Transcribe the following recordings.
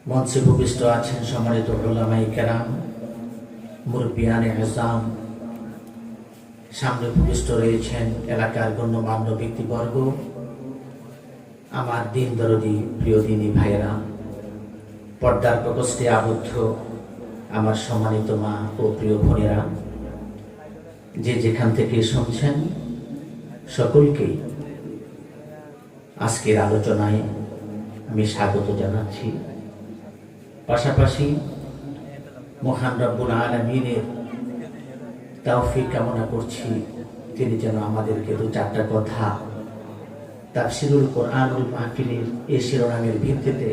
মঞ্চে উপবিষ্ট আছেন সম্মানিত উলামায়ে কেরাম, মুরব্বিয়ানে আযম, সামনে উপবিষ্ট রয়েছেন এলাকার গণ্যমান্য ব্যক্তিবর্গ, আমার দিন দরদি প্রিয় দিনী ভাইয়েরা, পর্দার প্রকোষ্ঠে আবদ্ধ আমার সম্মানিত মা ও প্রিয় বোনেরা, যে যেখান থেকে শুনছেন সকলকেই আজকের আলোচনায় আমি স্বাগত জানাচ্ছি। পাশাপাশি মহান রব্বুল আলামিনের তৌফিক কামনা করছি, তিনি যেন আমাদেরকে দু চারটা কথা তাফসীরুল কোরআনুল মাহফিলের এই শিরোনামের ভিত্তিতে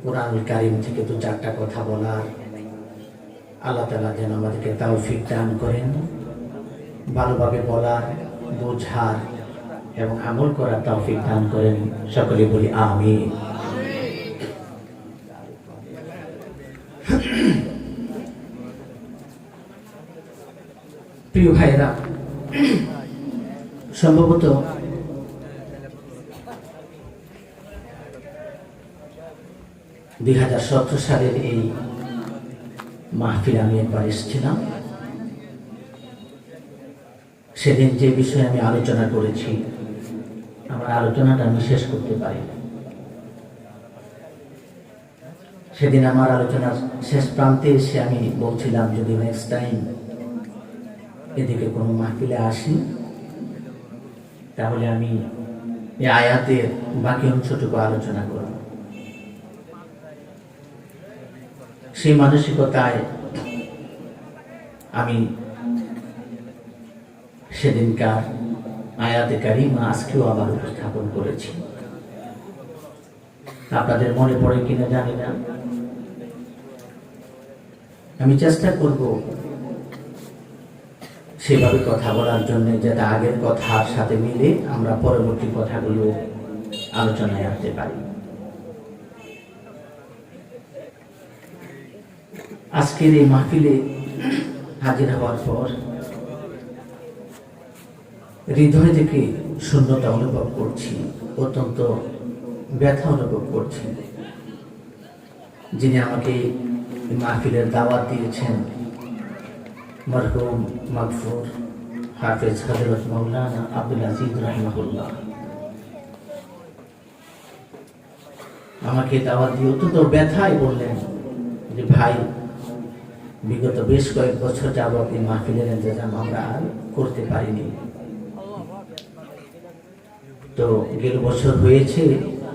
কোরআনুল কারীম থেকে দু চারটা কথা বলার আল্লাহ তাআলা যেন আমাদেরকে তৌফিক দান করেন, ভালোভাবে বলার, বোঝার এবং আমল করার তৌফিক দান করেন। সকলে বলি আমিন। প্রিয় ভাইরা, সম্ভবত 2017 সালের এই মাহফিলে আমি একবার এসেছিলাম। সেদিন যে বিষয়ে আমি আলোচনা করেছি, আমার আলোচনাটা আমি শেষ করতে পারি। সেদিন আমার আলোচনার শেষ প্রান্তে এসে আমি বলছিলাম, যদি নেক্সট টাইম এদিকে কোনো মাহফিলে আসি, তাহলে আমি এই আয়াতের বাকি অংশটুকু আলোচনা করব। সেই মানসিকতায় আমি সেদিনকার আয়াতে কারিমা আজকেও আবার উপস্থাপন করেছি। আপনাদের মনে পড়ে কিনা জানি না, আমি চেষ্টা করব সেভাবে কথা বলার জন্য, যেটা আগের কথার সাথে মিলে আমরা পরবর্তী কথাগুলো আলোচনায় আনতে পারি। আজকের এই মাহফিলে হাজির হওয়ার পর হৃদয় থেকে শূন্যতা অনুভব করছি, অত্যন্ত ব্যথা অনুভব করছি। যিনি আমাকে মাহফিলের দাওয়াত দিয়েছেন, মরহুম মাগফুর হাফেজ হযরত মাওলানা আব্দুল আজিজ রাহিমাহুল্লাহ, আমাকে দাওয়াত দিয়ে অত্যন্ত ব্যথায় বললেন যে, ভাই, বিগত বেশ কয়েক বছর যাবত এই মাহফিলের ইন্তজাম আমরা আর করতে পারিনি, তো গেল বছর হয়েছে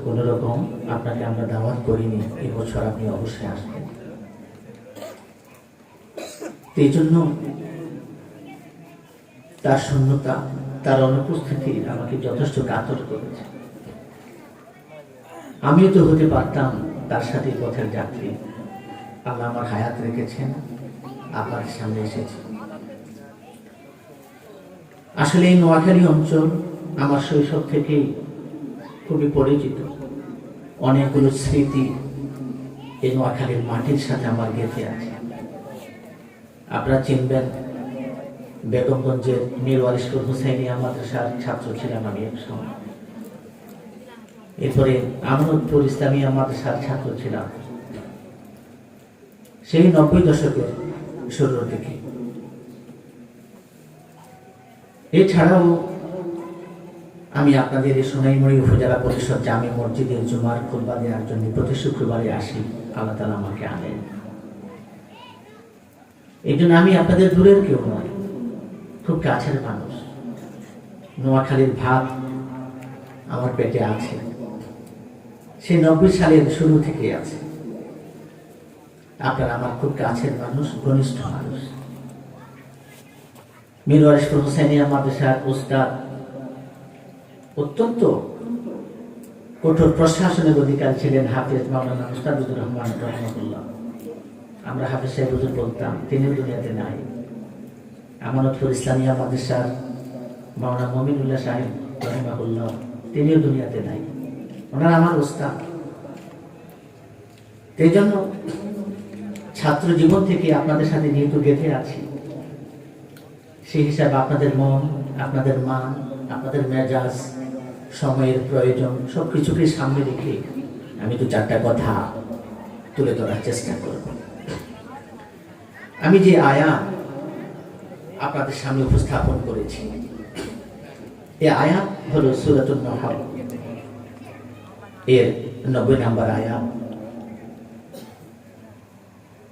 কোন রকম আপনাকে আমরা দাওয়াত করিনি, এই বছর আপনি অবশ্যই আসবেন। এই জন্য তার শূন্যতা, তার অনুপস্থিতি আমাকে যথেষ্ট কাতর করেছে। আমিও তো হতে পারতাম তার সাথে পথের যাত্রী। আল্লাহ আমার হায়াত রেখেছেন, আপনার সামনে এসেছি। আসলে এই নোয়াখালী অঞ্চল আমার শৈশব থেকেই খুবই পরিচিত। অনেকগুলো স্মৃতি এই নোয়াখালীর মাটির সাথে আমার গেঁথে আছে। আপনারা চিনবেন, বেগমগঞ্জের মীর ওয়ারিসপুর হুসাইনিয়া মাদ্রাসার ছাত্র ছিলাম আমি এক সময়। এরপরে আমানতপুর ইসলামিয়া মাদ্রাসার ছাত্র ছিলাম সেই 90 দশকের শুরুর দিকে। এছাড়াও আমি আপনাদের এই সোনাইমুড়ি উপজেলা পরিষদ জামে মসজিদের জুমার খুতবা দেওয়ার জন্য প্রতি শুক্রবারে আসি। আল্লাহ তাআলা আমাকে আনেন। এই জন্য আমি আপনাদের দূরের কেউ নয়, খুব কাছের মানুষ। নোয়াখালীর ভাত আমার পেটে আছে, সেই 90 সালের শুরু থেকে আছে। আপনারা আমার খুব কাছের মানুষ, ঘনিষ্ঠ মানুষ। মীর ওয়ারিসপুর হুসাইনিয়া মাদ্রাসার উস্তাদ, অত্যন্ত কঠোর প্রশাসনের অধিকারী ছিলেন হাফেজ মাওলানা মুস্তাফিজুর রহমান রাহিমাহুল্লাহ। আমরা হাফেজ সাহেব হুজুর বলতাম, তিনিও দুনিয়াতে নাই। আমানতপুর ইসলামিয়া মাদ্রাসার মাওলানা মমিনুল্লাহ সাহেব রাহিমাহুল্লাহ, তিনিও দুনিয়াতে নাই। ওনারা আমার উস্তাদ। এই জন্য ছাত্র জীবন থেকে আপনাদের সাথে যেহেতু গেঁথে আছি, সেই হিসাবে আপনাদের মন, আপনাদের মান, আপনাদের মেজাজ, সময়ের প্রয়োজন সবকিছুকে সামনে রেখে আমি তো চারটা কথা তুলে ধরার চেষ্টা করব। আমি যে আয়াত আপনাদের সামনে উপস্থাপন করেছি, এই আয়াত হলো সূরাতুন নাহল এর 90 নম্বর আয়াত।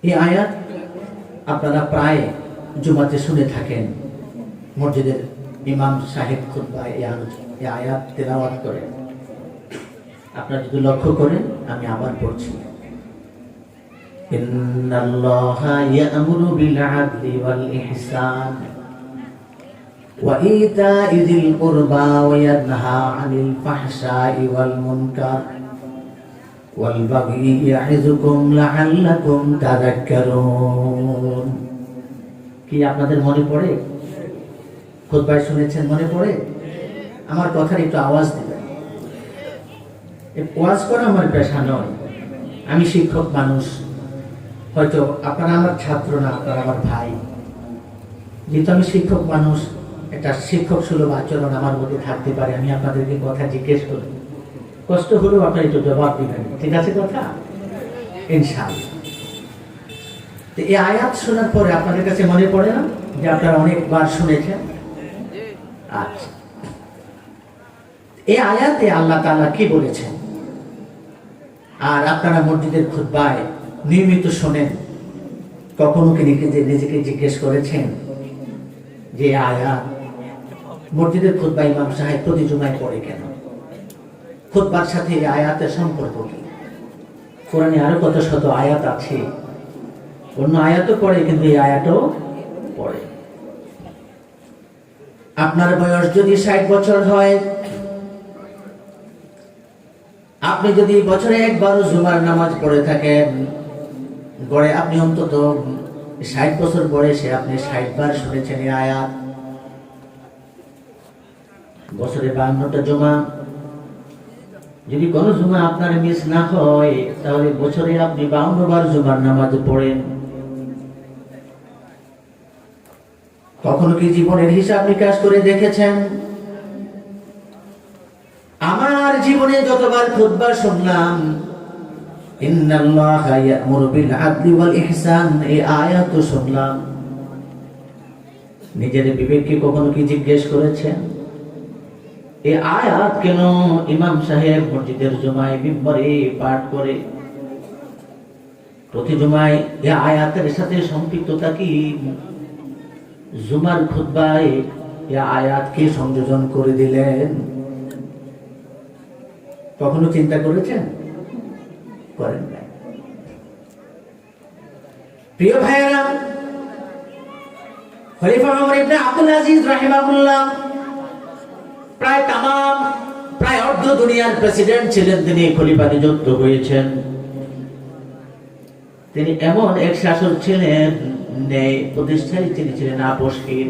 এই আয়াত আপনারা প্রায় জুমাতে শুনে থাকেন, মসজিদের ইমাম সাহেব খুতবায় এই আয়াত তেলাওয়াত করেন। আপনারা যদি লক্ষ্য করেন, আমি আবার পড়ছি, ইন্নাল্লাহা ইয়া'মুরু বিল আদলি ওয়াল ইহসান ওয়া ইতা'i যিল কুরবা ওয়া ইয়ানহা আনিল ফাহশাই ওয়াল মুনকার ওয়াল বাগই ইয়া'iযুকুম লা'আল্লাকুম তাযাক্কারুন। কি আপনাদের মনে পড়ে? খুতবায় শুনেছেন, মনে পড়ে? আমার কথার একটু আওয়াজ দিবেন। এই ওয়াজ করা আমার পেশা নয়, আমি শিক্ষক মানুষ। হয়তো আপনারা আমার ছাত্র না, আপনারা আমার ভাই। যেহেতু আমি শিক্ষক মানুষ, একটা শিক্ষক সুলভ আচরণ আমার মধ্যে থাকতে পারে। আমি আপনাদেরকে কথা জিজ্ঞেস করি, কষ্ট হলেও আপনারা একটু জবাব দিবেন, ঠিক আছে কথা? ইনশাআল্লাহ। তো এই আয়াত শোনার পরে আপনাদের কাছে মনে পড়ে না যে আপনারা অনেকবার শুনেছেন? আচ্ছা, এই আয়াতে আল্লাহ তাআলা কি বলেছেন? আর আপনারা মসজিদের খুতবায় নিয়মিত শোনেন, কখনো কি নিজেকে জিজ্ঞেস করেছেন যে আয়াত মসজিদের খুতবা ইমাম সাহেব প্রতি জুমায় পড়ে কেন? খুতবার সাথে এই আয়াতের সম্পর্ক কি? কোরআনে আরো কত শত আয়াত আছে, অন্য আয়াতও পড়ে, কিন্তু এই আয়াতও পড়ে। আপনার বয়স যদি 60 বছর হয়, আপনি যদি বছরে একবারও জুমার নামাজ পড়ে থাকেন, গড়ে আপনি অন্তত 60 বছর বয়সে আপনি 60 বার শুনেছেন এই আয়াত। বছরে 52টা জুমা, যদি কোনো জুমা আপনার মিস না হয়, তাহলে বছরে আপনি 52 বার জুমার নামাজ পড়েন। কখনো কি জীবনের হিসাব নিকাশ করে দেখেছেন? আমার জীবনে যতবার খুতবা শুনলাম, ইন্নাল্লাহা ইয়া'মুরু বিল আদলি ওয়াল ইহসান, এই আয়াত শুনলাম, নিজের বিবেককে কখনো কি জিজ্ঞেস করেছেন এই আয়াত কেন ইমাম সাহেব মসজিদের জুমায় মিম্বরে পাঠ করে? প্রতি জুমায় এই আয়াতের সাথে সম্পৃক্ততা কি? জুমার খুতবায় এই আয়াতকে সংযোজন করে দিলেন। কখনো চিন্তা করেছেন? করেন নাই। প্রিয় ভাইয়েরা, খলিফা ওমর ইবনে আব্দুল আজিজ রাহিমাহুল্লাহ প্রায় অর্ধ দুনিয়ার প্রেসিডেন্ট ছিলেন। তিনি খলিফা নিযুক্ত হয়েছেন। তিনি এমন এক শাসক ছিলেন, ন্যায় প্রতিষ্ঠায় তিনি ছিলেন আপোষহীন।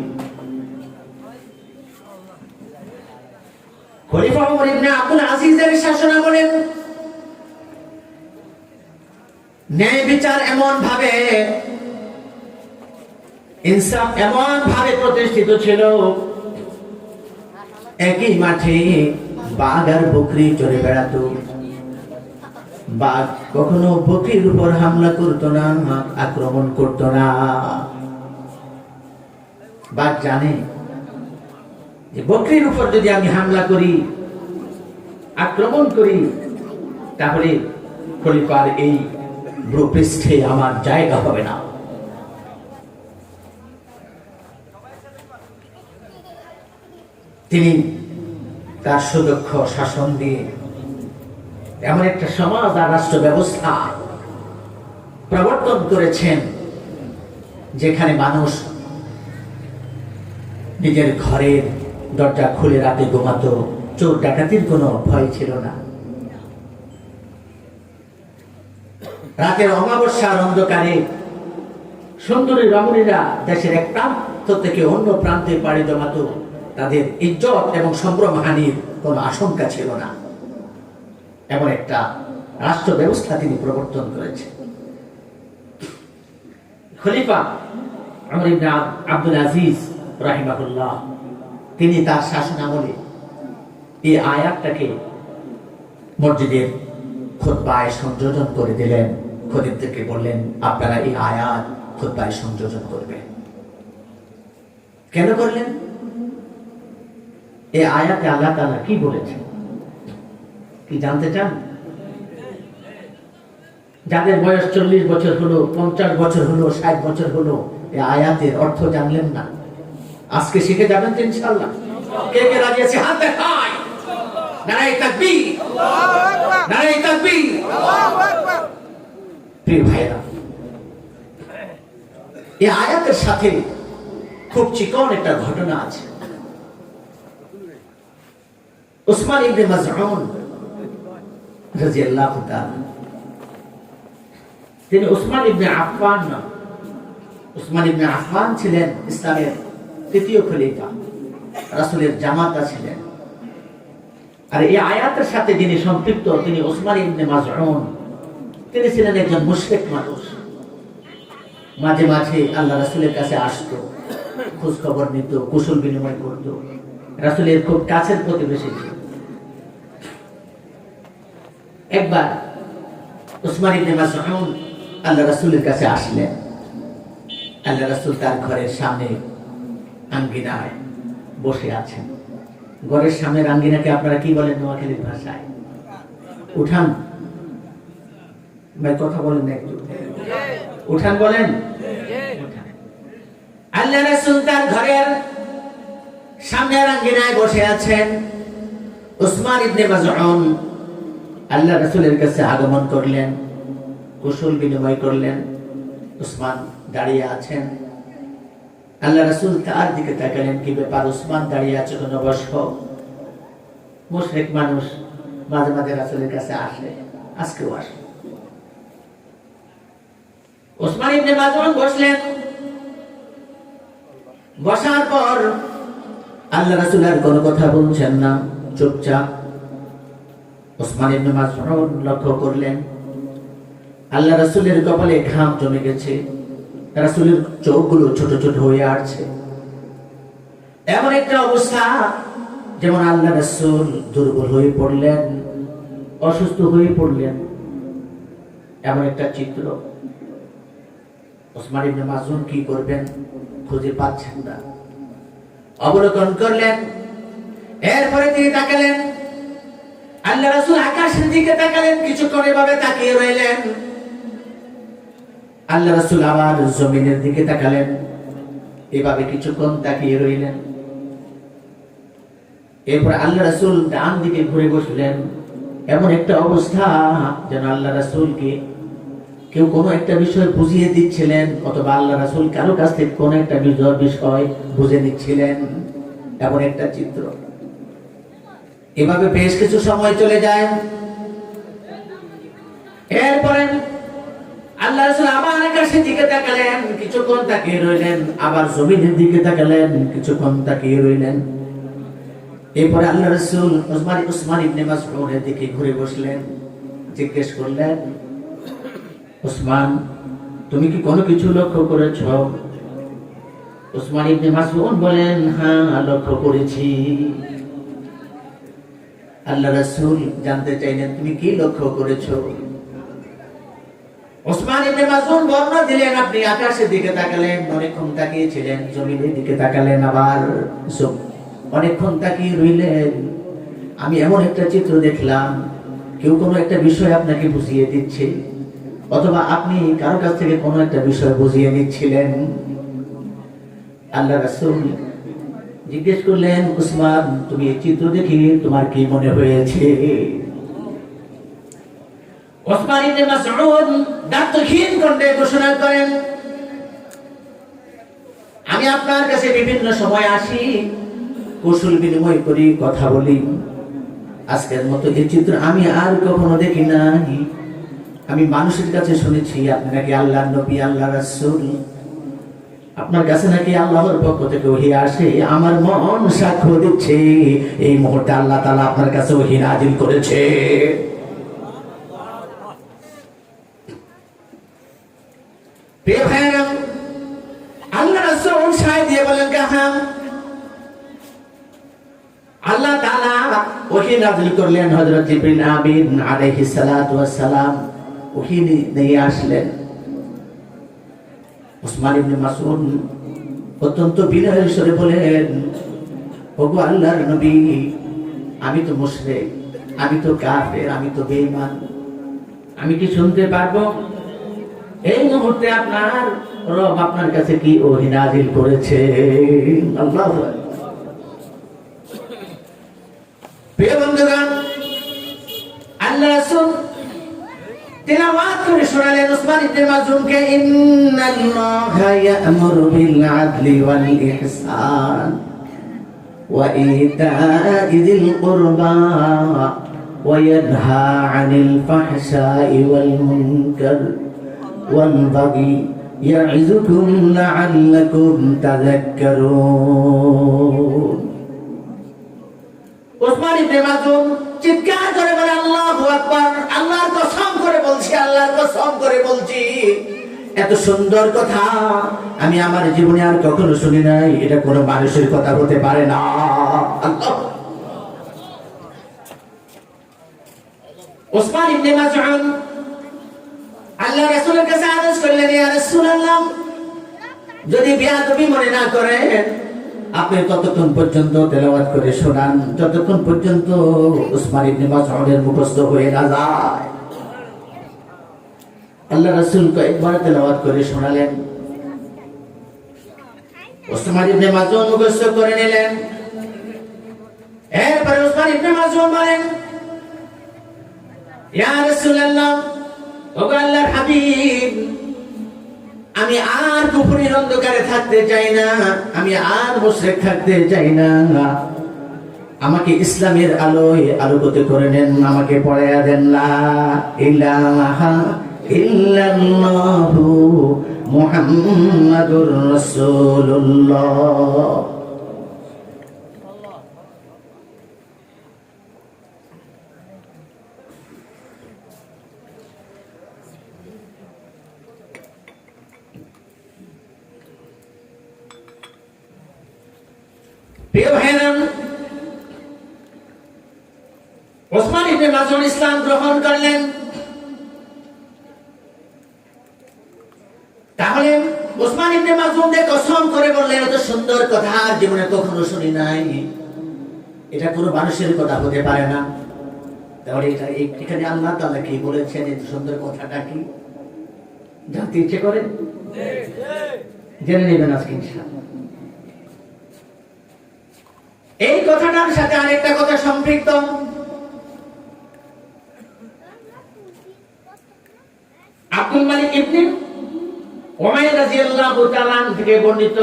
খলিফা ওমর ইবনে আব্দুল আজিজের শাসনামলে ন্যায় বিচার এমন ভাবে, ইনসাফ এমন ভাবে প্রতিষ্ঠিত ছিল, একই মাঠে বাঘ আর বকরি চড়ে বেড়াতো। বাঘ কখনো বকরির উপর হামলা করতো না, আক্রমণ করতো না। বাঘ জানে যে বকরির উপর যদি আমি হামলা করি, আক্রমণ করি, তাহলে খলিফার এই ভূপৃষ্ঠে আমার জায়গা হবে না। তিনি তার সুদক্ষ শাসন দিয়ে এমন একটা সমাজ আর রাষ্ট্র ব্যবস্থা প্রবর্তন করেছেন, যেখানে মানুষ নিজের ঘরের দরজা খুলে রাতে ঘুমাতো, চোর ডাকাতির কোনো ভয় ছিল না। রাতের অমাবস্যার অন্ধকারে সুন্দরী রমণীরা দেশের এক প্রান্ত থেকে অন্য প্রান্তে পাড়ি জমাতো। তাদের ইজ্জত এবং সম্ভ্রমহানির কোনো আশঙ্কা ছিল না। এমন একটা রাষ্ট্র ব্যবস্থা তিনি প্রবর্তন করেছেন। খলিফা ওমর ইবনে আব্দুল আজিজ রাহিমাহুল্লাহ তিনি তার শাসনামলে এই আয়াতটাকে মসজিদের খুতবায় সংযোজন করে দিলেন। খতিবদেরকে বললেন, আপনারা এই আয়াত খুতবায় সংযোজন করবেন। কেন করলেন? এই আয়াতে আল্লাহ তাআলা কি বলেছেন, কি জানতে চান? যাদের বয়স 40 বছর হলো, 50 বছর হলো, 60 বছর হলো, এই আয়াতের অর্থ জানলেন না, আজকে শিখে যাবেন তো ইনশাআল্লাহ। কে কে রাজি আছে? হাত দেখায়। নারায়ে তাকবীর, আল্লাহু আকবার, নারায়ে তাকবীর, আল্লাহু আকবার। প্রিয় ভাইরা, এই আয়াতের সাথে খুব চিকন একটা ঘটনা আছে। উসমান ইবনে মাযউন রাদিয়াল্লাহু তাআলা, তিনি উসমান ইবনে আফফান না, উসমান ইবনে আফফান ছিলেন ইসলামের তৃতীয় খলিফা, রাসূলের জামাতা ছিলেন। আর এই আয়াতের সাথে যিনি সম্পৃক্ত, তিনি উসমান ইবনে মাযউন, তিনি ছিলেন একজন মুশরিক মানুষ। মাঝে মাঝে আল্লাহ রাসূলের কাছে আসতো, খোঁজ খবর নিত, কুশল বিনিময় করত, রাসূলের খুব কাছের প্রতিবেশী ছিল। একবার উসমান ইবনে মাযউন আল্লাহ রাসূলের কাছে আসলেন। আল্লাহ রাসূল তার ঘরের সামনে আঙ্গিনায় বসে আছেন। ঘরের সামনের আঙ্গিনাকে আপনারা কি বলেন নোয়াখালীর ভাষায়? উঠান। ভাই কথা বলেন না একটু, উঠান বলেন। আল্লাহ রাসূল তার ঘরের সামনের আঙ্গিনায় বসে আছেন। উসমান ইবনে মাযউন আল্লাহ রাসূলের কাছে আগমন করলেন, কুশল বিনিময় করলেন। উসমান দাঁড়িয়ে আছেন। আল্লাহ রাসূল তার দিকে তাকালেন, কি ব্যাপার উসমান দাঁড়িয়ে আছে, কেন? বসো। মুশরিক মানুষ মাঝে মাঝে রাসূলের কাছে আসে, আজকেও আসে। উসমান ইবনে মাযউন বসলেন। বসার পর আল্লাহ রাসূল আর কোনো কথা বলছেন না, চুপচাপ। উসমান ইবনে মাযউন লক্ষ্য করলেন আল্লাহ রাসূলের কপালে ঘাম জমে গেছে, রাসূলের চোখগুলো ছোট ছোট হয়ে আসছে। এমন একটা অবস্থা যেমন আল্লাহ রাসূল দুর্বল হয়ে পড়লেন, অসুস্থ হয়ে পড়লেন, এমন একটা চিত্র। উসমান ইবনে মাযউন কি করবেন খুঁজে পাচ্ছেন না, অবলোকন করলেন। এরপরে তিনি তাকালেন, আল্লাহ রাসূল আকাশের দিকে তাকালেন, কিছুক্ষণ এভাবে তাকিয়ে রইলেন। আল্লাহ রাসূল আবার জমিনের দিকে তাকালেন, এভাবে কিছুক্ষণ তাকিয়ে রইলেন। এরপর আল্লাহ রাসূল ডান দিকে ঘুরে বসলেন। এমন একটা অবস্থা যেন আল্লাহ রাসূলকে কেউ কোনো একটা বিষয় বুঝিয়ে দিচ্ছিলেন, অথবা আল্লাহ রাসূল কারো কাছ থেকে কোনো একটা বিষয় বুঝে নিচ্ছিলেন, এমন একটা চিত্র। এভাবে বেশ কিছু সময় চলে যায়। এরপরে আল্লাহ রাসূল আবার আকাশের দিকে তাকালেন, কিছুক্ষণ তাকিয়ে রইলেন, আবার জমিনের দিকে তাকালেন, কিছুক্ষণ তাকিয়ে রইলেন। এরপরে আল্লাহ রাসূল উসমান ইবনে মাযউনের দিকে ঘুরে বসলেন, জিজ্ঞেস করলেন, উসমান তুমি কি কোনো কিছু লক্ষ্য করেছ? উসমান ইবনে মাযউন বলেন, হ্যাঁ লক্ষ্য করেছি। আল্লাহ রাসূল জানতে চাইলেন, তুমি কি লক্ষ্য করেছো? উসমান ইবনে মাযউন বর্ণনা দিলেন, আপনি আকাশের দিকে তাকালেন, অনেকক্ষণ তাকিয়েছিলেন, জমিনের দিকে তাকালেন, আবার অনেকক্ষণ তাকিয়ে রইলেন। আমি এমন একটা চিত্র দেখলাম, কেউ কোনো একটা বিষয় আপনাকে বুঝিয়ে দিচ্ছে, অথবা আপনি কারো কাছ থেকে কোনো একটা বিষয় বুঝিয়ে নিচ্ছিলেন। আল্লাহ রাসূল জিজ্ঞেস করলেন, উসমান তুমি এই চিত্র দেখে তোমার কি মনে হয়েছে? উসমান ইবনে মাযউন দাঁতহীন কণ্ঠে ঘোষণা করেন, আমি আপনার কাছে বিভিন্ন সময় আসি, কুশল বিনিময় করি, কথা বলি, আজকের মতো এই চিত্র আমি আর কখনো দেখি নাই। আমি মানুষের কাছে শুনেছি আপনি নাকি আল্লাহর নবী, আল্লাহর রাসূল, আপনার কাছে নাকি আল্লাহর পক্ষ থেকে ওহী আসে। আমার মন সাক্ষ্য দিচ্ছে এই মুহূর্তে আল্লাহ তাআলা আপনার কাছে ওহী নাযিল করেছে। আল্লাহ রাসূল সায় দিয়ে বলেন, হ্যাঁ আল্লাহ তাআলা ওহী নাযিল করলেন হযরত জিবরিল আমিন আলাইহিস সালাতু ওয়াস সালাম ওহী নিয়ে আসলেন। উসমান ইবনে মাসউদ অত্যন্ত বিনয়ের স্বরে বলেন, ওগো আল্লাহর নবী, আমি তো মুশরিক, আমি তো কাফের, আমি তো বেঈমান, আমি কি শুনতে পারবো এই মুহূর্তে আপনার রব আপনার কাছে কি ওহী নাযিল করেছে? আল্লাহু আকবার। প্রিয় বন্ধুগণ, আল্লাহ রাসূল তিলাওয়াত করে শোনালেন উসমান ইবনে মাযউনকে, ইন্নাল্লাহা ইয়া'মুরু বিল আদলি ওয়াল ইহসান ওয়া ইতা'i যিল কুরবা ওয়া ইয়ানহা 'আনিল ফাহশা'i ওয়াল মুনকার ওয়াল বাগি ইয়া'iযুকুম লা'আল্লাকুম তাযাক্কারুন। উসমান ইবনে মাযউন চিৎকার করে বলে, আল্লাহু আকবার, আল্লাহর কসম করে বলছি, আল্লাহর কসম করে বলছি, এত সুন্দর কথা আমি আমার জীবনে আর কখনো শুনি নাই, এটা কোনো মানুষের কথা হতে পারে না। উসমান ইবনে মাযউন আল্লাহ রাসূলের কাছে আরজ করলেন, ইয়া রাসূলুল্লাহ, যদি বেয়াদবি মনে না করেন আপনি ততক্ষণ পর্যন্ত তেলাওয়াত করে শোনান যতক্ষণ পর্যন্ত উসমান ইবনে মাসউদের মুখস্থ হয়ে না যায়। আল্লাহ রাসূল কয়েকবার তেলাওয়াত করে শোনালেন। উসমান ইবনে মাসউদ মুখস্থ করে নিলেন। এরপরে উসমান ইবনে মাসউদ বলেন, ইয়া রাসূলুল্লাহ, ওগো আল্লাহর হাবিব, আমি আর কুফরির অন্ধকারে থাকতে চাই না, আমি আর মুশরিক থাকতে চাই না, আমাকে ইসলামের আলোয় আলোকিত করে নেন, আমাকে পড়ায়া দেন লা ইলাহা ইল্লাল্লাহু মুহাম্মাদুর রাসূলুল্লাহ। প্রিয় ভাইরা, উসমান ইবনে মাসউদ ইসলাম গ্রহণ করলেন। তাহলে উসমান ইবনে মাসউদ কসম করে বললেন, এত সুন্দর কথা জীবনে কখনো শুনি নাই, এটা কোনো মানুষের কথা হতে পারে না। তাহলে এটা এখানে আল্লাহ তাআলা কি বলেছেন, এই সুন্দর কথাটা কি জানতে ইচ্ছে করে? জেনে নেবেন আজকে ইনশাআল্লাহ। এই কথাটার সাথে আরেকটা কথা সম্পৃক্ত। আব্দুল মালিক ইবনে উমাইর রাদিয়াল্লাহু তাআলা থেকে বর্ণিত,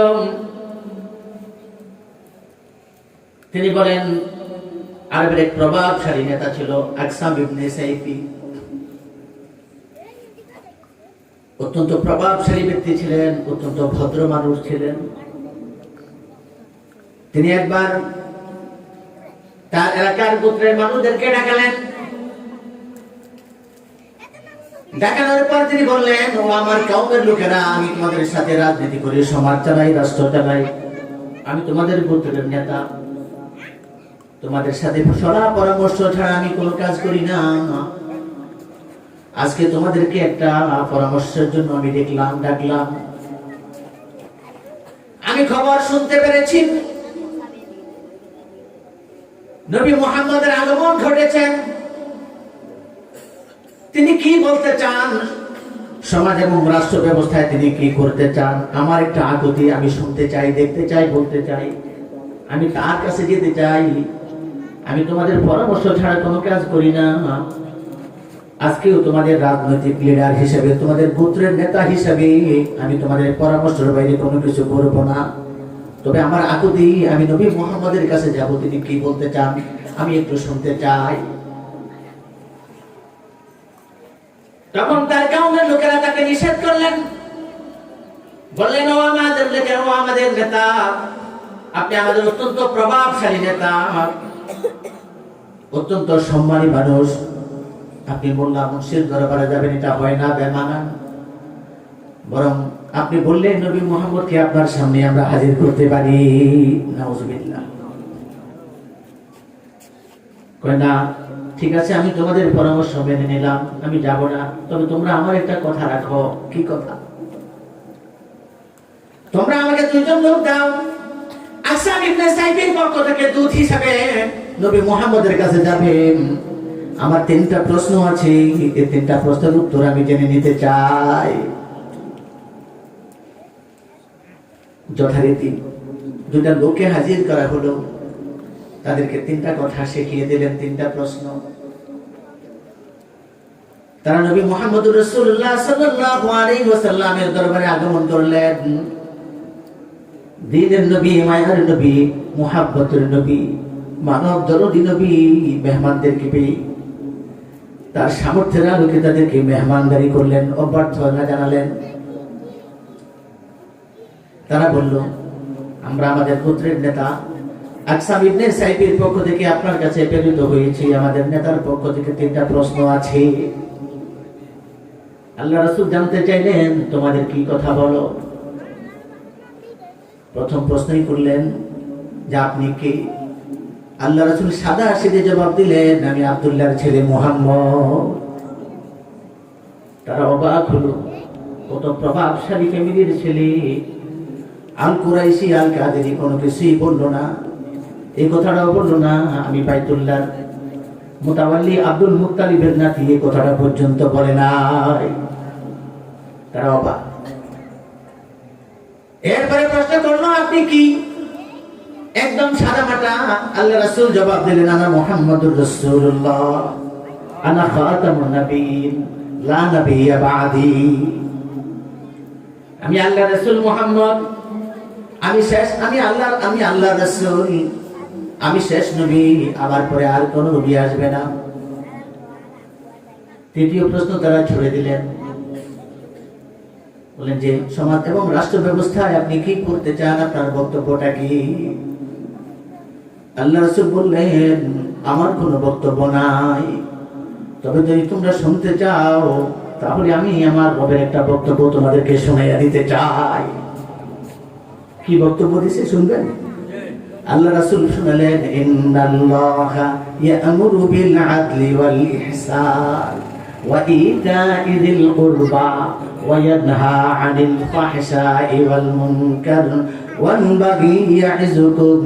তিনি বলেন, আরবের এক প্রভাবশালী নেতা ছিল আকসাম ইবনে সাইফি। অত্যন্ত প্রভাবশালী ব্যক্তি ছিলেন, অত্যন্ত ভদ্র মানুষ ছিলেন। তিনি একবার তার এলাকার গোত্রের মানুষদেরকে ডাকালেন। ডাকানোর পর তিনি বললেন, ও আমার কওমের লোকেরা, আমি তোমাদের সাথে রাজনীতি করি, সমাজ চালাই, রাষ্ট্র চালাই, আমি তোমাদের গোত্রের নেতা, তোমাদের সাথে সলা পরামর্শ ছাড়া আমি কোনো কাজ করি না। আজকে তোমাদেরকে একটা পরামর্শের জন্য আমি ডাকলাম। আমি খবর শুনতে পেরেছি নবী মুহাম্মদের আগমন ঘটেছে। তিনি কি বলতে চান, সমাজ এবং রাষ্ট্র ব্যবস্থায় তিনি কি করতে চান, আমার একটা আকুতি আমি শুনতে চাই, দেখতে চাই, বলতে চাই, আমি তার কাছে যেতে চাই। আমি তোমাদের পরামর্শ ছাড়া কোনো কাজ করি না। আজকেও তোমাদের রাজনৈতিক লিডার হিসেবে, তোমাদের গোত্রের নেতা হিসেবে আমি তোমাদের পরামর্শের বাইরে কোনো কিছু করব না। তবে আমার আকুতি, আমি নবী মুহাম্মদের কাছে যাব, তিনি কি বলতে চান আমি একটু শুনতে চাই। তখন তার কওমের লোকেরা তাকে নিষেধ করলেন, বললেন, ও আমাদের লোকেরা, ও আমাদের নেতা, আপনি আমাদের অত্যন্ত প্রভাবশালী নেতা, অত্যন্ত সম্মানী মানুষ, আপনি মোল্লা মুর্শিদ দরবারে যাবেন, এটা হয় না, বেমানান। বরং আপনি বললেন নবী মুহাম্মদকে আপনার সামনে আমরা হাজির করতে পারি। নাউজুবিল্লাহ। কয় না, ঠিক আছে, আমি তোমাদের পরামর্শ মেনে নিলাম, আমি যাব না, তবে তোমরা আমার একটা কথা রাখো। কি কথা? তোমরা আমাকে দুইজন লোক দাও, আসসাম ইবনে সাইফের পক্ষ থেকে দূত হিসাবে নবী মুহাম্মদের কাছে যাবে। আমার 3টা প্রশ্ন আছে, এই 3টা প্রশ্নের উত্তর আমি জেনে নিতে চাই। যথারীতি 2টা লোককে হাজির করা হলো, তাদেরকে 3টা কথা শিখিয়ে দিলেন, 3টা প্রশ্ন। তারা নবী মুহাম্মদুর রাসূলুল্লাহ সাল্লাল্লাহু আলাইহি ওয়াসাল্লামের দরবারে আগমন করলেন। দ্বীনের নবী, মায়ার নবী, মুহাব্বতের নবী, মানব দরদী নবী মেহমানদেরকে পেয়ে তার সামর্থ্যের আলোকে তাদেরকে মেহমানদারি করলেন, অভ্যর্থনা জানালেন। তারা বলল, আমরা আমাদের পুত্রের নেতা আকসাম ইবনে সাইফের পক্ষ থেকে আপনার কাছে প্রেরিত হয়েছি। আমাদের নেতার পক্ষ থেকে 3টা প্রশ্ন আছে। আল্লাহ রাসূল জানতে চাইলেন, তোমাদের কি কথা বলো? প্রথম প্রশ্নই করলেন যে আপনি কে? আল্লাহ রাসূল সাদা সিধে জবাব দিলেন, আমি আব্দুল্লাহর ছেলে মুহাম্মদ। তারা অবাক হলো, কত প্রভাবশালী ফ্যামিলির ছেলে, আল কুরাইশি আল কাদেরি, কোনো কিছুই বলল না, এই কথাটাও বলল না আমি বাইতুল্লাহর মুতাওয়াল্লি আব্দুল মুত্তালিবের নাতি, এই কথাটা পর্যন্ত বলে নাই। তারা অবাক। এরপরে প্রশ্ন করলো, আপনি কি? একদম সাদামাটা আল্লাহ রাসূল জবাব দিলেন, আনা মুহাম্মাদুর রাসূলুল্লাহ, আনা খাতামুন নবিয়্যিন, লা নবিয়্যা বা'দি। আমি আল্লাহ রাসূল মুহাম্মদ, আমি শেষ, আমি আল্লাহ রাসূল, আমি শেষ নবী, আমার পরে আর কোন নবী আসবে না। 3য় প্রশ্ন তারা ছুড়ে দিলেন, বলেন যে সমাজ এবং রাষ্ট্র ব্যবস্থায় আপনি কি করতে চান, আপনার বক্তব্যটা কি? আল্লাহ রাসূল বললেন, আমার কোনো বক্তব্য নাই, তবে যদি তোমরা শুনতে চাও তাহলে আমি আমার রবের একটা বক্তব্য তোমাদেরকে শোনাইয়া দিতে চাই। কি বক্তব্য দিছে শুনবেন? আল্লাহ রাসূল শুনালেন, ইন্নাল্লাহা ইয়া'মুরু বিল আদলি ওয়াল ইহসান ওয়া ইতা'i যিল কুরবা ওয়া ইয়ানহা 'আনিল ফাহশা'i ওয়াল মুনকার ওয়াল বাগি ইয়া'যুকুম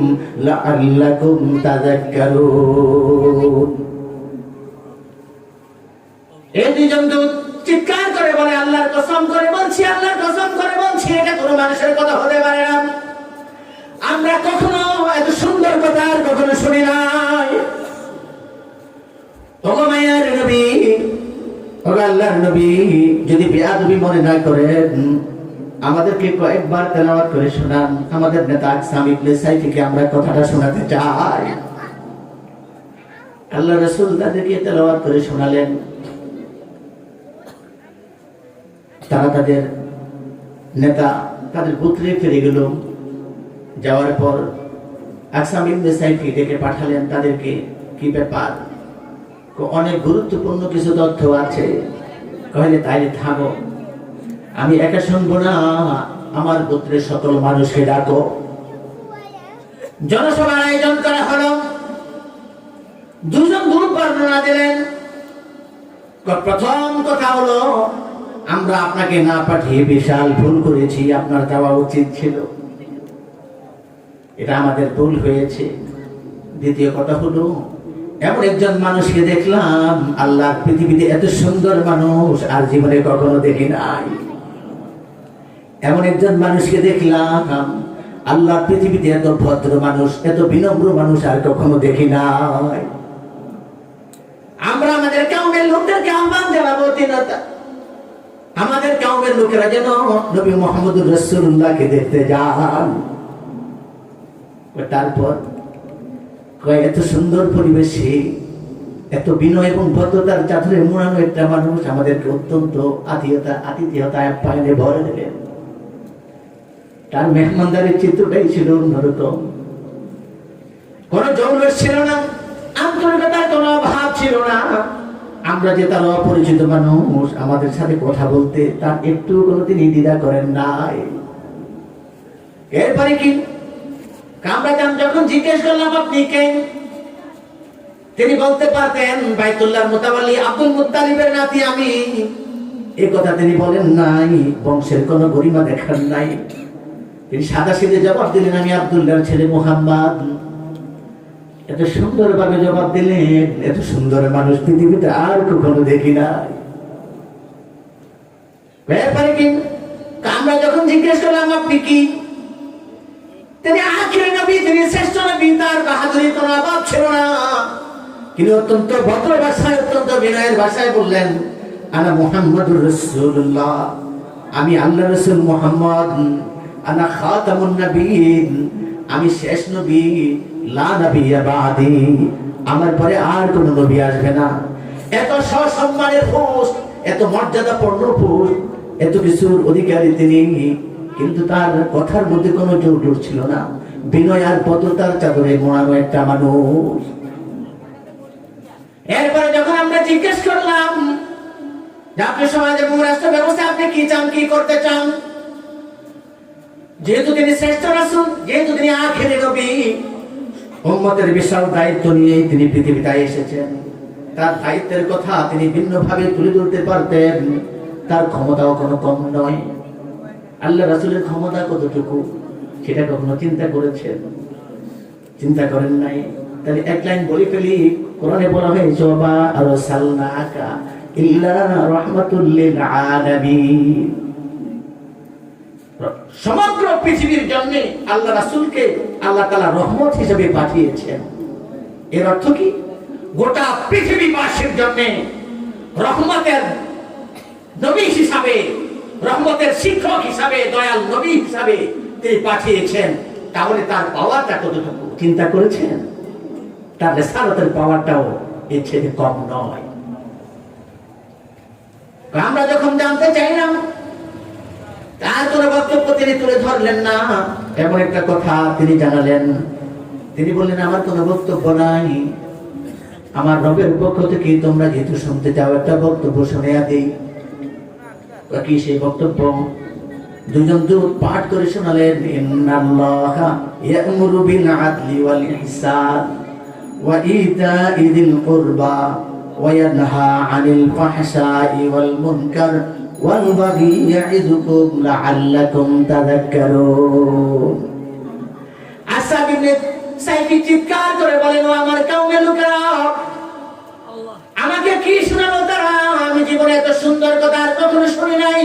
লা'আল্লাকুম তাযাক্কারুন। এই দুইজন দূত চিৎকার করে বলে, আল্লাহর কসম করে বলছি, আল্লাহর কসম করে বলছি, এটা কোনো মানুষের কথা হতে পারে না। আমরা কখনো এত সুন্দর কথা আর কখনো শুনি নাই। ওগো মায়ার নবী, ওগো আল্লাহর নবী, যদি বেয়াদবি মনে না করেন, আমাদেরকে কয়েকবার তেলাওয়াত করে শোনান। আমাদের নেতা আকসাম ইবনে সাইফকে আমরা কথাটা শোনাতে চাই। আল্লাহ রাসূল তাদেরকে তেলাওয়াত করে শোনালেন। তারা তাদের নেতা তাদের গোত্রে ফিরে গেল। যাওয়ার পর আকসাম ইবনে সাইফকে ডেকে পাঠালেন তাদেরকে। কি ব্যাপার? অনেক গুরুত্বপূর্ণ কিছু তথ্য আছে। কইলে তাইলে থাকো, আমি একা শুনবো না, আমার গোত্রের সকল মানুষকে ডাকো। জনসভার আয়োজন করা হলো। 2জন দূত বর্ণনা দিলেন। প্রথম কথা হলো, আমরা আপনাকে না পাঠিয়ে বিশাল ভুল করেছি, আপনার যাওয়া উচিত ছিল, এটা আমাদের ভুল হয়েছে। দ্বিতীয় কথা হলো, এমন একজন মানুষকে দেখলাম, আল্লাহ পৃথিবীতে এত সুন্দর মানুষ আর জীবনে কখনো দেখি নাই। এমন একজন মানুষকে দেখলাম, আল্লাহ পৃথিবীতে এত ভদ্র মানুষ, এত বিনম্র মানুষ আর কখনো দেখি নাই। আমরা আমাদের কওমের লোকদেরকে আহ্বান জানাবো, আমাদের কওমের লোকেরা যেন নবী মুহাম্মদুর রাসূলুল্লাহকে দেখতে যান। তারপর এত সুন্দর পরিবেশে, এত বিনয় এবং ভদ্রতার চাদরে মোড়ানো একটা মানুষ আমাদেরকে অত্যন্ত আতিথেয়তা আপ্যায়নে ভরে দিলেন। তার মেহমানদারির চিত্রটাই ছিল অন্যরকম। কোন জৌলুস ছিল না, আন্তরিকতার কোনো অভাব ছিল না। আমরা যে তার অপরিচিত মানুষ, আমাদের সাথে কথা বলতে তার একটু কোনো তিনি দ্বিধা করেন নাই। এরপরে কি আমরা যখন জিজ্ঞেস করলাম আপনি কে, তিনি বলতে পারতেন বাইতুল্লাহর মুতাওয়াল্লি আব্দুল মুত্তালিবের নাতি আমি, এই কথা তিনি বলেন নাই, বংশের কোনো গরিমা দেখান নাই। তিনি সাদা সিধে জবাব দিলেন আমি আব্দুল্লাহর ছেলে মুহাম্মদ। এত সুন্দর ভাবে জবাব দিলেন, এত সুন্দর মানুষ পৃথিবীতে আর কখনো দেখি নাই। ব্যাপারে কি আমরা যখন জিজ্ঞেস করলাম আপনি কি, তিনি আখিরি নবী, তিনি শ্রেষ্ঠ নবী, তার বাহাদুরির কোনো অভাব ছিল না। তিনি অত্যন্ত ভদ্র ভাষায়, অত্যন্ত বিনয়ের ভাষায় বললেন আনা মুহাম্মাদুর রাসূলুল্লাহ, আমি আল্লাহ রাসূল মুহাম্মদ, আনা খাতামুন নবিয়্যিন, আমি শেষ নবী, লা নবিয়্যা বাদি, আমার পরে আর কোন নবী আসবে না। এত সসম্মানের পোস্ট, এত মর্যাদাপূর্ণ পোস্ট, এত কিছুর অধিকারী তিনি, কিন্তু তার কথার মধ্যে কোনো জোর ছিল না। বিনয় আর ভদ্রতার চাদরে মোড়ানো একটা মানুষ। এরপরে যখন আমরা জিজ্ঞেস করলাম যে আপনি সমাজে রাষ্ট্র ব্যবস্থা আপনি কি চান, কি করতে চান, যেহেতু তিনি শ্রেষ্ঠ রাসূল, যেহেতু তিনি আখিরি নবী, উম্মতের বিশাল দায়িত্ব নিয়ে তিনি পৃথিবীতে এসেছেন, তার দায়িত্বের কথা তিনি ভিন্নভাবে তুলে ধরতে পারতেন। তার ক্ষমতাও কোনো কম নয়। আল্লাহ রাসূলের ক্ষমতা কতটুকু সেটা কখনো চিন্তা করেছেন? চিন্তা করেন নাই। তাহলে এক লাইন বলে ফেলি, কোরআনে বলা হয়েছে ওয়া আরসালনাকা ইল্লা রাহমাতুল লিল আলামিন, সমগ্র পৃথিবীর জন্য আল্লাহ রাসূলকে আল্লাহ তাআলা রহমত হিসেবে পাঠিয়েছেন। এর অর্থ কি? গোটা পৃথিবীবাসীর জন্য রহমতের নবী হিসাবে, রহমতের শিক্ষক হিসাবে, দয়াল নবী হিসাবে তিনি পাঠিয়েছেন। তাহলে তার পাওয়ারটা কতটুকু চিন্তা করেছেন? তার রিসালাতের পাওয়ারটাও এর চেয়ে কম নয়। আমরা যখন জানতে চাইলাম, তার কোনো বক্তব্য তিনি তুলে ধরলেন না। এমন একটা কথা তিনি জানালেন, তিনি বললেন আমার কোনো বক্তব্য নাই, আমার রবের পক্ষ থেকে তোমরা যেহেতু শুনতে চাও একটা বক্তব্য শুনে দেই। কি সেই বক্তব্য? দুজন দূত পাঠ করে শোনালেন ইন্নাল্লাহা ইয়া'মুরু বিল আদলি ওয়াল ইহসান ওয়া ইতা'i যিল কুরবা ওয়া ইয়ানহা আনিল ফাহশাই ওয়াল মুনকার ওয়াল বাগি ইয়া'iযুকুম লা'আল্লাকুম তাযাক্কারুন। আসহাব ইবনে সাইফি চিৎকার করে বলেন, ও আমার কওমের লোকেরা, আমাকে কি শোনালো তারা? আমি জীবনে এত সুন্দর কথা আর কখনো শুনি নাই।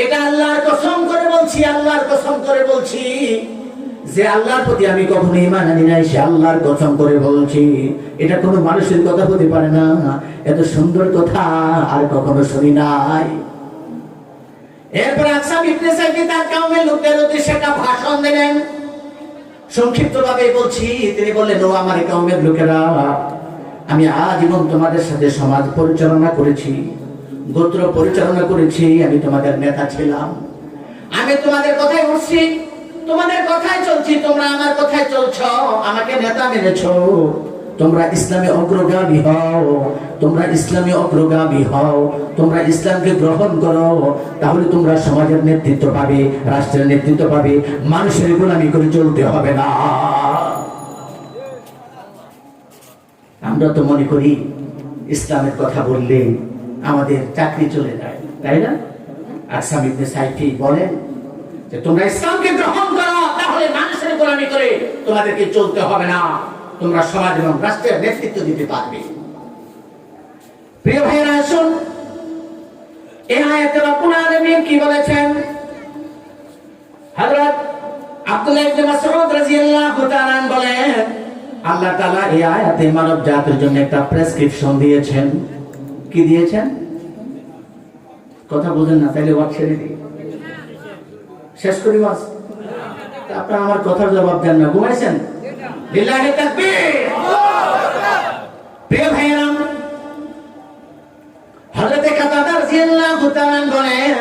এটা আল্লাহর কসম করে বলছি, আল্লাহর কসম করে বলছি, যে আল্লাহর প্রতি আমি কখনো ঈমান আনি নাই, সে আল্লাহর কসম করে বলছি, এটা কোনো মানুষের কথা হতে পারে না। এত সুন্দর কথা আর কখনো শুনি নাই। এরপর আসহাব ইবনে সাইফি তার কওমের লোকদের উদ্দেশ্যে একটা ভাষণ দিলেন। সংক্ষিপ্তভাবে বলছি, তিনি বললেন, ও আমার কওমের লোকেরা, আমি আজীবন তোমাদের সাথে সমাজ পরিচালনা করেছি, গোত্র পরিচালনা করেছি, আমি তোমাদের নেতা ছিলাম, আমি তোমাদের কথাই উঠছি, তোমাদের কথাই চলছি, তোমরা আমার কথাই চলছ, আমাকে নেতা মেনেছো। তোমরা ইসলামে অগ্রগামী হও, তোমরা ইসলামে অগ্রগামী হও, তোমরা ইসলামকে গ্রহণ করো, তাহলে তোমরা সমাজের নেতৃত্ব পাবে, রাষ্ট্রের নেতৃত্ব পাবে, মানুষের গোলামি করে চলতে হবে না। আমরা তো মনে করি ইসলামের কথা বললে আমাদের চাকরি চলে যায়, তাই না? আসহাব ইবনে সাইফি বলেন যে তোমরা ইসলামকে গ্রহণ করো, তাহলে মানুষের গোলামি করে তোমাদেরকে চলতে হবে না, তোমরা সমাজ এবং রাষ্ট্রের নেতৃত্ব দিতে পারবে। প্রিয় ভাইরা, আসুন এই আয়াতে রব্বুল আলামিন কি বলেছেন? হযরত আব্দুল্লাহ ইবনে মাসউদ রাদিয়াল্লাহু তাআলা বলেন, আল্লাহ তাআলা এই আয়াতে মানব জাতির জন্য একটা প্রেসক্রিপশন দিয়েছেন। কি দিয়েছেন? কথা বুঝেন না, তাইলে ওয়াজ ছেড়ে দিই, শেষ করি ওয়াজ। আপনারা আমার কথার জবাব দেন না, ঘুমাইছেন? লিল্লাহি তাকবীর। প্রিয় ভাইরা, হযরত কাতাদা রাদিয়াল্লাহু তাআলা বলেন,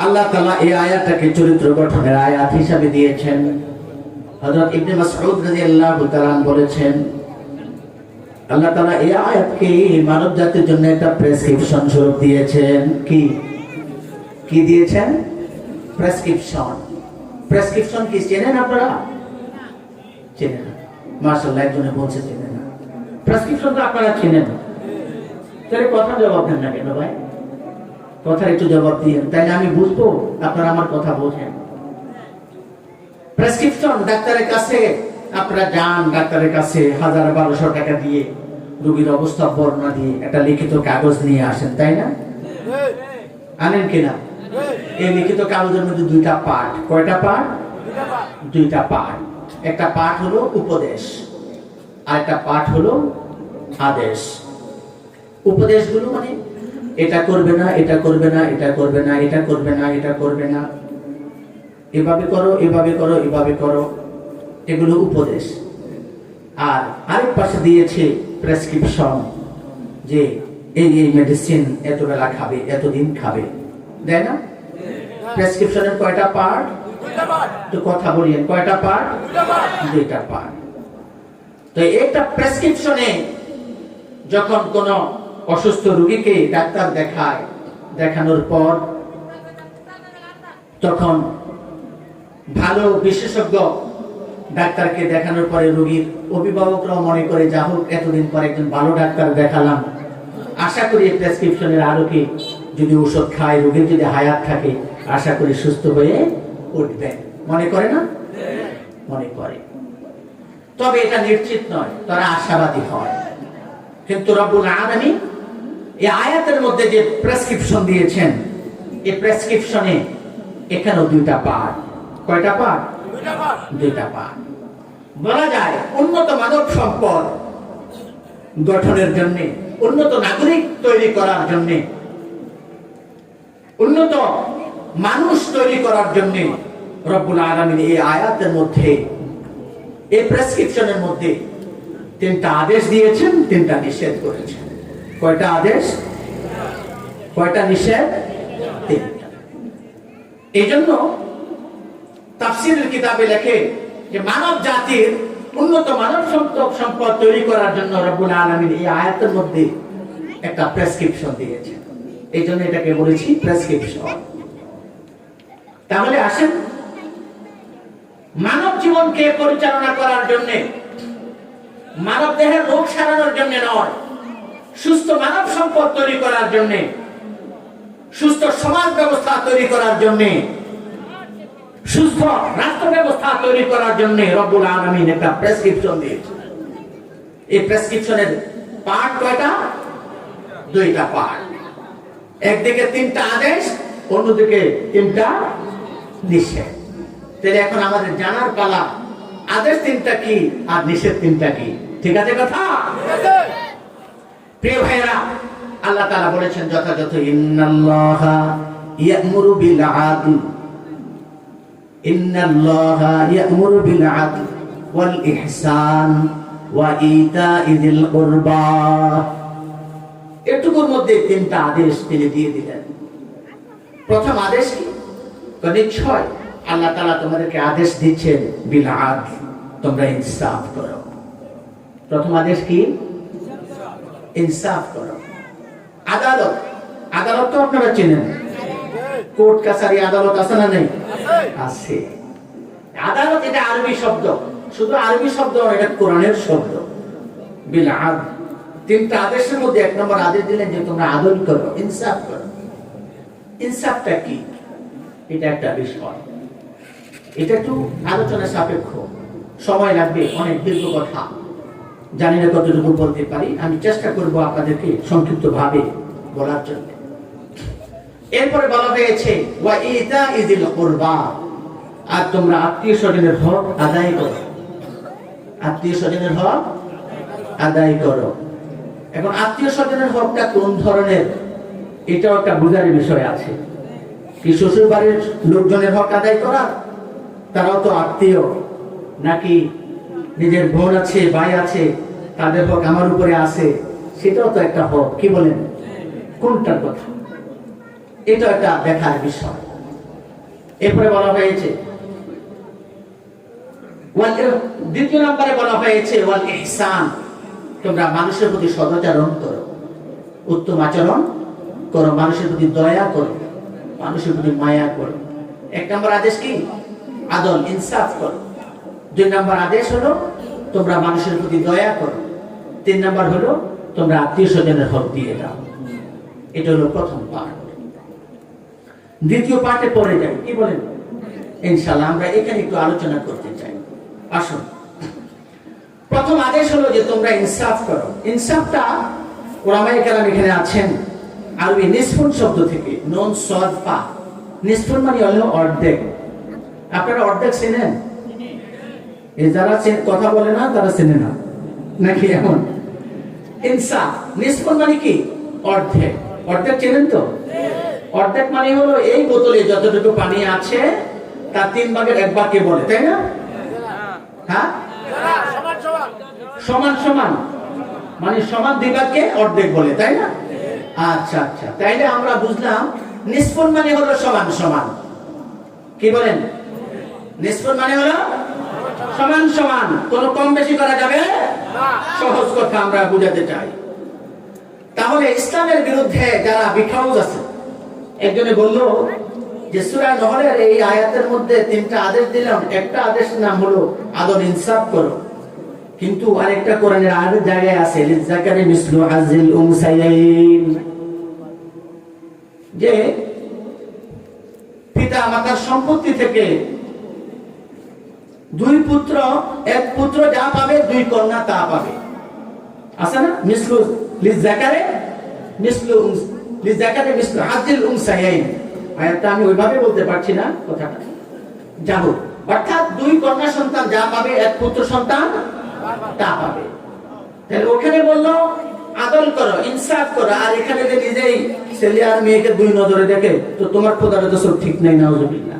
আল্লাহ তাআলা এই আয়াতটাকে চরিত্র গঠনের আয়াত হিসেবে দিয়েছেন। হযরত ইবনে মাসউদ রাদিয়াল্লাহু তাআলা বলেছেন, আল্লাহ তাআলা এই আয়াতকে মানব জাতির জন্য একটা প্রেসক্রিপশন স্বরূপ দিয়েছেন। কি দিয়েছেন? প্রেসক্রিপশন। প্রেসক্রিপশন কি চেনেন আপনারা? চেনেন না? মাশাআল্লাহ, একজনে বলছে চেনেন না। প্রেসক্রিপশন তো আপনারা চেনেন, তাহলে কথা জবাব দেন না কেন ভাই? কথা একটু জবাব দিয়েন, তাইলে আমি বুঝবো আপনারা আমার কথা বোঝেন। প্রেসক্রিপশন ডাক্তারের কাছে আপনারা যান, ডাক্তারের কাছে 1000-1200 টাকা দিয়ে রোগীর অবস্থা বর্ণনা দিয়ে একটা লিখিত কাগজ নিয়ে আসেন, তাই না? আনেন কিনা? এই লিখিত কাগজের মধ্যে দুইটা পার্ট। কয়টা পার্ট? দুইটা পার্ট। একটা পার্ট হলো উপদেশ আর একটা পার্ট হলো আদেশ। উপদেশগুলো মানে এটা করবে না, এটা করবে না, এটা করবে না, এটা করবে না, এটা করবে না, এভাবে করো, এভাবে করো, এভাবে করো, এগুলো উপদেশ। আর আরেক পাশে দিয়েছে প্রেসক্রিপশন, যে এই এই মেডিসিন এত বেলা খাবে, এতদিন খাবে, তাই না? প্রেসক্রিপশনের কয়টা পার্ট? তো কথা বলিয়েন, কয়টা পার্ট? দুইটা পার্ট। তো একটা প্রেসক্রিপশনে যখন কোন অসুস্থ রোগীকে ডাক্তার দেখায়, দেখানোর পর তখন ভালো বিশেষজ্ঞ ডাক্তারকে দেখানোর পরে রোগীর অভিভাবকরাও মনে করে, যা হোক এতদিন পর একজন ভালো ডাক্তার দেখালাম, আশা করি প্রেসক্রিপশনের আরো কি যদি ওষুধ খায়, রোগীর যদি হায়াত থাকে, আশা করি সুস্থ হয়ে উঠবে, মনে করে না? মনে করে। তবে এটা নিশ্চিত নয়, তারা আশাবাদী হয়। কিন্তু রব্বুল আলামিন এই আয়াতের মধ্যে যে প্রেসক্রিপশন দিয়েছেন, এই প্রেসক্রিপশনে এখানেও দুইটা পার্ট। কয়টা পার্ট? দুইটা পার্ট। বলা যায় উন্নত মানব সম্পদ গঠনের জন্য, উন্নত নাগরিক তৈরি করার জন্য, উন্নত মানুষ তৈরি করার জন্য রব্বুল আলামিন এই আয়াতের মধ্যে, এই প্রেসক্রিপশনের মধ্যে তিনটা আদেশ দিয়েছেন, তিনটা নিষেধ করেছেন। কয়টা আদেশ, কয়টা নিষেধ? তিনটা। এই জন্য তাফসীরের কিতাবে লেখে যে মানব জাতির উন্নত মানব সম্পদ তৈরি করার জন্য রব্বুল আলামিন এই আয়াতের মধ্যে একটা প্রেসক্রিপশন দিয়েছেন। এই জন্য এটাকে বলেছি প্রেসক্রিপশন। তাহলে আসেন, মানব জীবনকে পরিচালনা করার জন্য, মানব দেহের রোগ সারানোর জন্য নয়, সুস্থ মানব সম্পদ তৈরি করার জন্য, সুস্থ সমাজ ব্যবস্থা তৈরি করার জন্য, সুস্থ রাষ্ট্র ব্যবস্থা তৈরি করার জন্য রব্বুল আলামিন একটা প্রেসক্রিপশন দিয়েছেন। এই প্রেসক্রিপশনের পার্ট কয়টা? দুইটা পার্ট। একদিকে তিনটা আদেশ, অন্যদিকে তিনটা নিষেধ। তাহলে এখন আমাদের জানার পালা, আদেশ তিনটা কি আর নিষেধ তিনটা কি। ঠিক আছে কথা? প্রিয় ভাইরা, আল্লাহ তাআলা বলেছেন যথাযথ, ইন্নাল্লাহা ইয়া'মুরু বিল আদল, ইন্নাল্লাহা ইয়া'মুরু বিল আদল ওয়াল ইহসান ওয়া ইতা'i যিল কুরবা। এটুকুর মধ্যে তিনটা আদেশ তিনি দিয়ে দিলেন। প্রথম আদেশ কি? নিশ্চয় আল্লাহ তাআলা তোমাদেরকে আদেশ দিচ্ছেন বিল আদল, তোমরা ইনসাফ করো। প্রথম আদেশ কি? ইনসাফ করো। আদালত, আদালত তো আপনারা চেনেন, কোর্ট কাছারি আদালত আছে না নেই? আছে। আদালত এটা আরবি শব্দ, শুধু আরবি শব্দ নয়, এটা কোরআনের শব্দ। বিল আদল, তিনটা আদেশের মধ্যে এক নম্বর আদেশ দিলেন যে তোমরা আদল করো, ইনসাফ করো। ইনসাফটা কি? এটা একটা বিষয়, এটা একটু আলোচনা সাপেক্ষ, সময় লাগবে, অনেক দীর্ঘ কথা, জানি না কতটুকু বলতে পারি। আমি চেষ্টা করব আপনাদেরকে সংক্ষিপ্ত ভাবে বলার জন্য। এরপরে বলা হয়েছে ওয়া ইতা'i যিল কুরবা, আর তোমরা আত্মীয় স্বজনের হক আদায় করো। আত্মীয় স্বজনের হক আদায় করো। এখন আত্মীয় স্বজনের হকটা কোন ধরনের, এটাও একটা বোঝার বিষয় আছে। কি শ্বশুর বাড়ির লোকজনের হক আদায় করা, তারাও তো আত্মীয়, নাকি নিজের বোন আছে, ভাই আছে, তাদের হক আমার উপরে আছে, সেটাও তো একটা হক। কি বলেন, কোনটার কথা? এটা একটা দেখার বিষয়। এরপরে বলা হয়েছে, দ্বিতীয় নম্বরে বলা হয়েছে ওয়াল ইহসান, তোমরা মানুষের প্রতি সদাচরণ করো, উত্তম আচরণ করো, মানুষের প্রতি দয়া করো, মানুষের প্রতি মায়া করো। এক নম্বর আদেশ কি? আদল, ইনসাফ করো। দুই নম্বর আদেশ হলো তোমরা মানুষের প্রতি দয়া করো, 3 নাম্বার হলো তোমরা আত্মীয় স্বজনের হক দিয়ে দাও। এটা হলো প্রথম পার্ট। দ্বিতীয় পার্টে পড়ে যাই, কি বলেন? ইনশাআল্লাহ আমরা এখানে একটু আলোচনা করতে চাই। আসুন, প্রথম আদেশ হলো যে তোমরা ইনসাফ করো। ইনসাফটা ওলামায়ে কেরাম এখানে আছেন আরবি নিসফুন শব্দ থেকে, নুন সাদ ফা। নিসফুন মানে হলো অর্ধেক। আপনারা অর্ধেক চেনেন? এই যারা কথা বলে না তারা চেনে না নাকি এমন? ইনসাফ নিসফুন মানে কি? অর্ধেক। অর্ধেক চেনেন তো? অর্ধেক মানে হলো এই বোতলে যতটুকু পানি আছে তার 3 ভাগের 1 ভাগকে বলে, তাই না? হ্যাঁ, সমান সমান মানে সমান 2 ভাগকে অর্ধেক বলে, তাই না? আচ্ছা আচ্ছা, তাইলে আমরা বুঝলাম নিসফুন মানে হলো সমান সমান। কি বলেন? নিসফুন মানে হলো সমান সমান, কোনো কম বেশি করা যাবে না। সহজ কথা আমরা বুঝাতে চাই। তাহলে ইসলামের বিরুদ্ধে যারা বিখাউজ আছে, একজনে বলল যে সূরা নহলের এই আয়াতের মধ্যে 3টা আদেশ দিলাম, একটা আদেশের নাম হলো আদল ইনসাফ করো, কিন্তু আরেকটা কোরআনের আরেক জায়গায় আছে লিযাকারি মিসলু হাযিল উনসায়াইন, যে পিতা মাতার সম্পত্তি থেকে 2 পুত্র, 1 পুত্র যা পাবে 2 কন্যা তা পাবে। আছে না? মিসলু লিযাকারি মিসলু হাযিল উনসায়াইন। আয়াতটা আমি ওইভাবে বলতে পারছি না কথাটা, যাবো। অর্থাৎ 2 কন্যা সন্তান যা পাবে 1 পুত্র সন্তান তা পাবে। তাহলে ওখানে বললো আদল করো, ইনসাফ করো, আর এখানে যে নিজেই ছেলে আর মেয়েকে 2 নজরে দেখে, তো তোমার খোদার তো সব ঠিক নাই, নাউজুবিল্লাহ।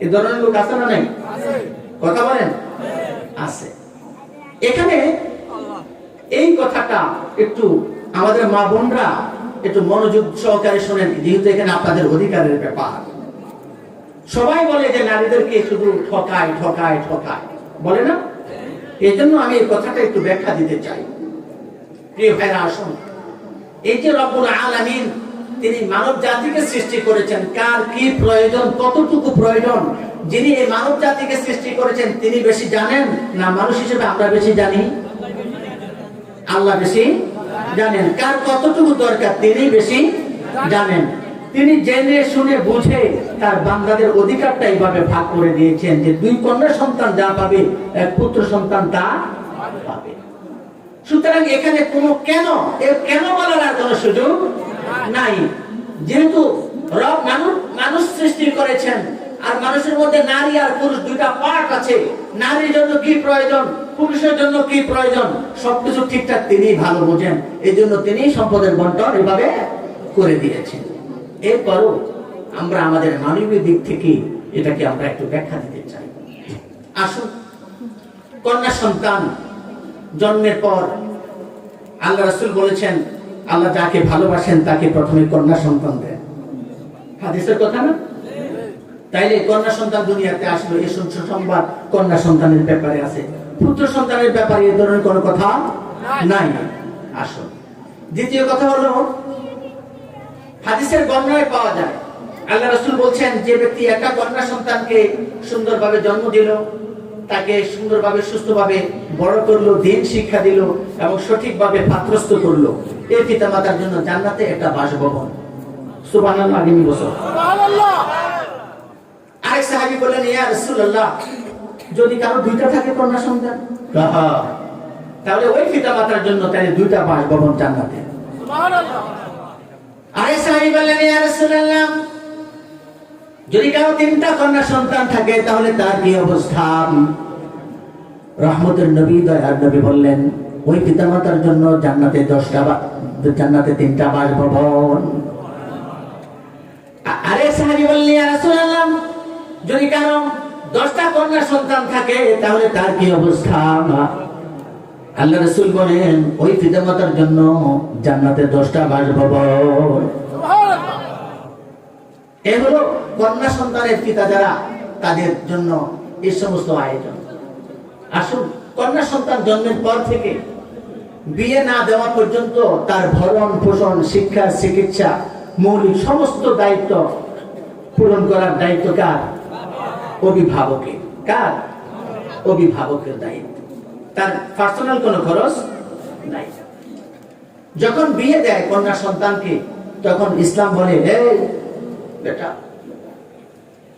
এই ধরনের লোক আছে না নাই? কথা বলেন, আছে। এখানে এই কথাটা একটু আমাদের মা বোনরা একটু মনোযোগ সহকারে শোনেন, যেহেতু এখানে আপনাদের অধিকারের ব্যাপার। সবাই বলে যে নারীদেরকে শুধু ঠকায় ঠকায় ঠকায়, বলে না? এই জন্য আমি এই কথাটা একটু ব্যাখ্যা দিতে চাই। প্রিয় ভাইরা, আসুন, এই যে রব্বুল আলামিন তিনি মানব জাতিকে সৃষ্টি করেছেন, কার কি প্রয়োজন, কতটুকু প্রয়োজন, যিনি এই মানব জাতিকে সৃষ্টি করেছেন তিনি বেশি জানেন না মানুষ হিসেবে আমরা বেশি জানি? আল্লাহ বেশি জানেন। কার কতটুকু দরকার তিনি বেশি জানেন। তিনি জেনে শুনে বুঝে তার বান্দাদের অধিকারটা এইভাবে ভাগ করে দিয়েছেন যে 2 কন্যা সন্তান যা পাবে 1 পুত্র সন্তান তা পাবে। সুতরাং এখানে কোনো কেন বলার আর কোনো সুযোগ নাই। যেহেতু রব মানুষ সৃষ্টি করেছেন, আর মানুষের মধ্যে নারী আর পুরুষ 2টা পার্ট আছে, নারীর জন্য কি প্রয়োজন, পুরুষের জন্য কি প্রয়োজন, সবকিছু ঠিকঠাক তিনি ভালো বোঝেন। এই জন্য তিনি সম্পদের বন্টন এভাবে করে দিয়েছেন। এরপরও আমরা আমাদের মানবীয় দিক থেকে এটাকে আমরা একটু ব্যাখ্যা দিতে চাই। আসুন, কন্যা সন্তান জন্মের পর আল্লাহ রাসূল বলেছেন আল্লাহ যাকে ভালোবাসেন তাকে প্রথমে কন্যা সন্তান দেন। হাদিসের কথা না? তাইলে কন্যা সন্তান দুনিয়াতে আসলো, এই সংবাদ কন্যা সন্তানের ব্যাপারে আছে। পুত্র সন্তানের ব্যাপারে এই ধরনের কোনো কথা নাই। আসুন, দ্বিতীয় কথা হলো হাদিসের বর্ণনায় পাওয়া যায় আল্লাহ রাসূল বলছেন যে ব্যক্তি একটা কন্যা সন্তানকে সুন্দরভাবে জন্ম দিল, তাকে সুন্দরভাবে সুস্থভাবে বড় করলো, দিন শিক্ষা দিল এবং সঠিকভাবে পাত্রস্থ করলো, এই পিতামাতার জন্য জান্নাতে একটা বাসভবন। সুবহানাল্লাহ, আগামী বছর। সুবহানাল্লাহ। আরেক সাহাবী বললেন, ইয়া রাসূলুল্লাহ, যদি কারো 2টা থাকে কন্যা সন্তান, তাহলে ওই পিতামাতার জন্য তাহলে 2টা বাসভবন জান্নাতে। সুবহানাল্লাহ। আরেক সাহাবী বললেন, ইয়া রাসূলুল্লাহ, যদি কারো 3টা কন্যা সন্তান থাকে তাহলে তার কি অবস্থা? রহমতের নবী, দয়ার নবী বললেন, ওই পিতামাতার জন্য জান্নাতে 3টা বাসভবন। আরেক সাহাবী বললেন, ইয়া রাসূলুল্লাহ, যদি কারো 10টা কন্যা সন্তান থাকে তাহলে তার কি অবস্থা? আল্লাহ রাসূল বলেন, ওই পিতামাতার জন্য জান্নাতে 10টা বাসভবন। সুবহানাল্লাহ। এই হলো কন্যা সন্তানের পিতা যারা, তাদের জন্য এই সমস্ত আয়োজন। আসুন, কন্যা সন্তান জন্মের পর থেকে বিয়ে না দেওয়া পর্যন্ত তার ভরণ পোষণ, শিক্ষা, চিকিৎসা, মৌলিক সমস্ত দায়িত্ব পূরণ করার দায়িত্ব কার? অভিভাবকের। কার? অভিভাবকের দায়িত্ব। তার পার্সোনাল কোনো খরচ নাই। যখন বিয়ে দেয় কন্যা সন্তানকে, তখন ইসলাম বলে, এই বেটা,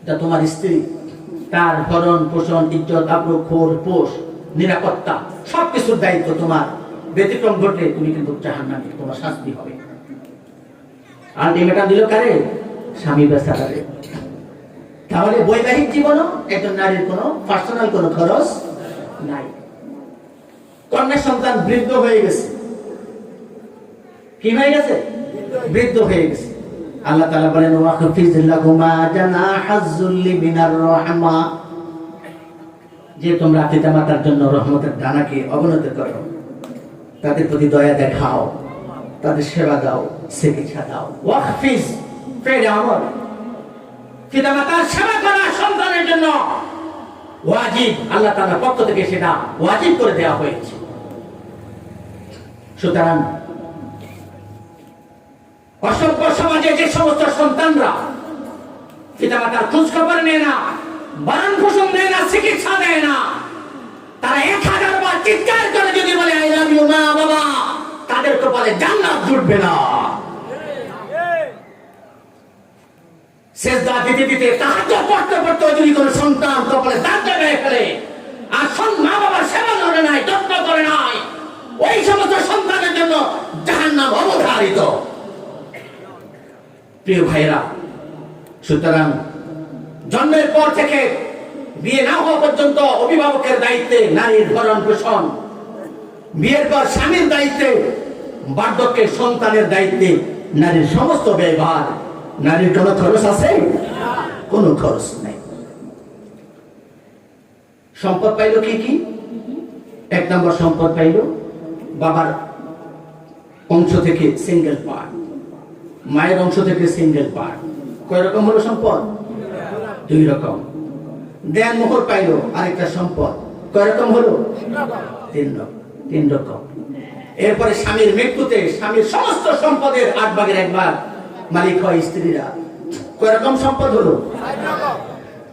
এটা তোমার স্ত্রী, তার ভরণ পোষণ, ইজ্জত আবরু, খোর পোষ, নিরাপত্তা সবকিছুর দায়িত্ব তোমার। ব্যতিক্রম ঘটলে তুমি কিন্তু জাহান্নামে, তোমার শাস্তি হবে। আলটিমেটাম দিল কারে? স্বামী বেচারারে। তাহলে বৈবাহিক জীবনও একজন নারীর কোনো পার্সোনাল কোনো খরচ নাই। কন্যা সন্তান বৃদ্ধ হয়ে গেছে, কি হয়ে গেছে? বৃদ্ধ হয়ে গেছে। আল্লাহ তাআলা বলেন, ওয়াখফিজ লাহুমা জানাহাজ যুল্লি মিনার রাহমা, যে তোমরা পিতামাতার জন্য রহমতের ডানাকে অবনত করো, তাদের প্রতি দয়া দেখাও, তাদের সেবা দাও, চিকিৎসা দাও। ওয়াখফিজ ফেলে আমল, পিতামাতার সেবা করা সন্তানের জন্য ওয়াজিব, আল্লাহ তাআলার পক্ষ থেকে সেটা ওয়াজিব করে দেওয়া হয়েছে। সুতরাং অসভ্য সমাজে যে সমস্ত সন্তানরা পিতামাতার খোঁজ খবর নেয় না, ভরণ পোষণ দেয় না, চিকিৎসা দেয় না, তারা 1000 বার চিৎকার করে যদি বলে আই লাভ ইউ মা বাবা, তাদের কপালে জান্নাত জুটবে না। সেজদা দিতে দিতে, তাহাজ্জুদ পড়তে পড়তে যদি কোনো সন্তান কপালে দাগ লাগায় ফেলে আর মা বাবার সেবা করে নাই, যত্ন করে নাই, ওই সমস্ত সন্তানের জন্য জাহান্নাম অবধারিত। প্রিয় ভাইরা, সুতরাং জন্মের পর থেকে বিয়ে না হওয়া পর্যন্ত অভিভাবকের দায়িত্বে নারীর ভরণ পোষণ, বিয়ের পর স্বামীর দায়িত্বে, বার্ধক্যে সন্তানের দায়িত্বে নারীর সমস্ত ব্যয়ভার। নারীর কোনো খরচ আছে? কোনো খরচ নাই। সম্পদ পাইল কি কি? 1 নম্বর সম্পদ পাইল বাবার অংশ থেকে সিঙ্গেল পার্ট, মায়ের অংশ থেকে সিঙ্গেল পার্ট। কয় রকম হলো সম্পদ? 2 রকম। দেন মোহর পাইল আরেকটা সম্পদ। কয় রকম হলো? 3 রকম। এরপরে স্বামীর মৃত্যুতে স্বামীর সমস্ত সম্পদের 8 ভাগের 1 ভাগ মালিক হয় স্ত্রীরা। কয় রকম সম্পদ হলো?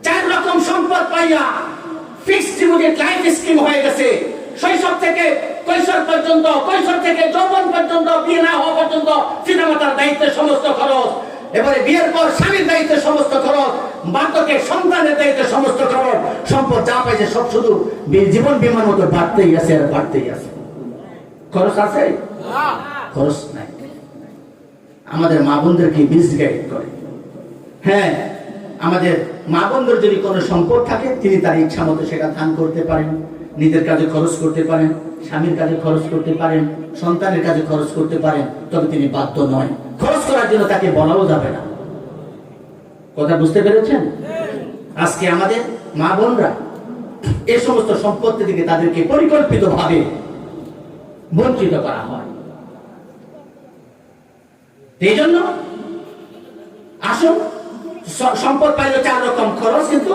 4 রকম সম্পদ পাইয়া ফিক্সড ডিপোজিট লাইফ স্কিম হয়ে গেছে। শৈশব থেকে কৈশোর পর্যন্ত, কৈশোর থেকে যৌবন পর্যন্ত, বিয়ে না হওয়া পর্যন্ত পিতামাতার দায়িত্বে সমস্ত খরচ। এবারে বিয়ের পর স্বামীর দায়িত্বে সমস্ত খরচ, বার্ধক্যে সন্তানের দায়িত্বে সমস্ত খরচ। সম্পদ যা পাইছে সব শুধু জীবন বিমার মতো বাড়তেই আছে আর বাড়তেই আছে। খরচ আছে? খরচ নাই। আমাদের মা বোনদেরকে মিসগাইড করে। হ্যাঁ, আমাদের মা বোনদের যদি কোনো সম্পদ থাকে, তিনি তার ইচ্ছা মতো সেটা দান করতে পারেন, নিজের কাজে খরচ করতে পারেন, স্বামীর কাজে খরচ করতে পারেন, সন্তানের কাজে খরচ করতে পারেন, তবে তিনি বাধ্য নয়। খরচ করার জন্য তাকে বলাও যাবে না। কথা বুঝতে পেরেছেন? আজকে আমাদের মা বোনরা এই সমস্ত সম্পত্তি থেকে তাদেরকে পরিকল্পিতভাবে বঞ্চিত করা হয়। এই জন্য আসুন, সম্পদ পাইলে 4 রকম খরচ, কিন্তু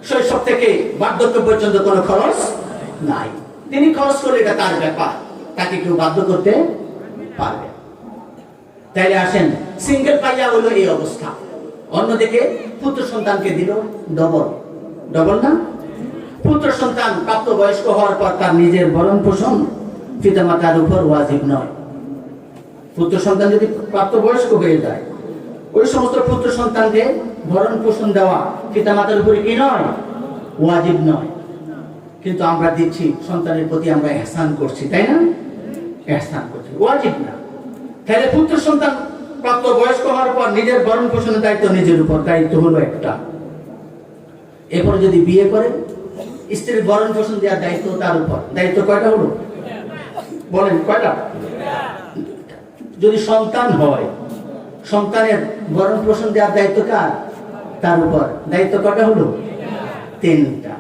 শৈশব থেকে বার্ধক্য পর্যন্ত কোনো খরচ নাই। তিনি খরচ করলে এটা তার ব্যাপার, তাকে কেউ বাধ্য করতে পারবে। তাইলে আসেন, সিঙ্গেল পাইয়া হলো এই অবস্থা। অন্যদিকে পুত্র সন্তানকে দিল ডবল না? পুত্র সন্তান প্রাপ্ত বয়স্ক হওয়ার পর তার নিজের ভরণ পোষণ পিতামাতার উপর ওয়াজিব নয়। পুত্র সন্তান যদি প্রাপ্ত বয়স্ক হয়ে যায়, ওই সমস্ত পুত্র সন্তানকে ভরণ পোষণ দেওয়া পিতামাতার উপরে কি নয়? ওয়াজিব নয়। কিন্তু আমরা দিচ্ছি, সন্তানের প্রতি আমরা ইহসান করছি, তাই না? ইহসান করছি, ওয়াজিব না। তাহলে পুত্র সন্তান প্রাপ্ত বয়স্ক হওয়ার পর নিজের ভরণ পোষণের দায়িত্ব নিজের উপর, দায়িত্ব হলো একটা। এরপরে যদি বিয়ে করে, স্ত্রীর ভরণ পোষণ দেওয়ার দায়িত্ব তার উপর। দায়িত্ব কয়টা হলো? বলেন কয়টা? যদি সন্তান হয়, সন্তানের ভরণ পোষণ দেওয়ার দায়িত্ব কার? তার উপর। দায়িত্ব কয়টা হলো? 3টা।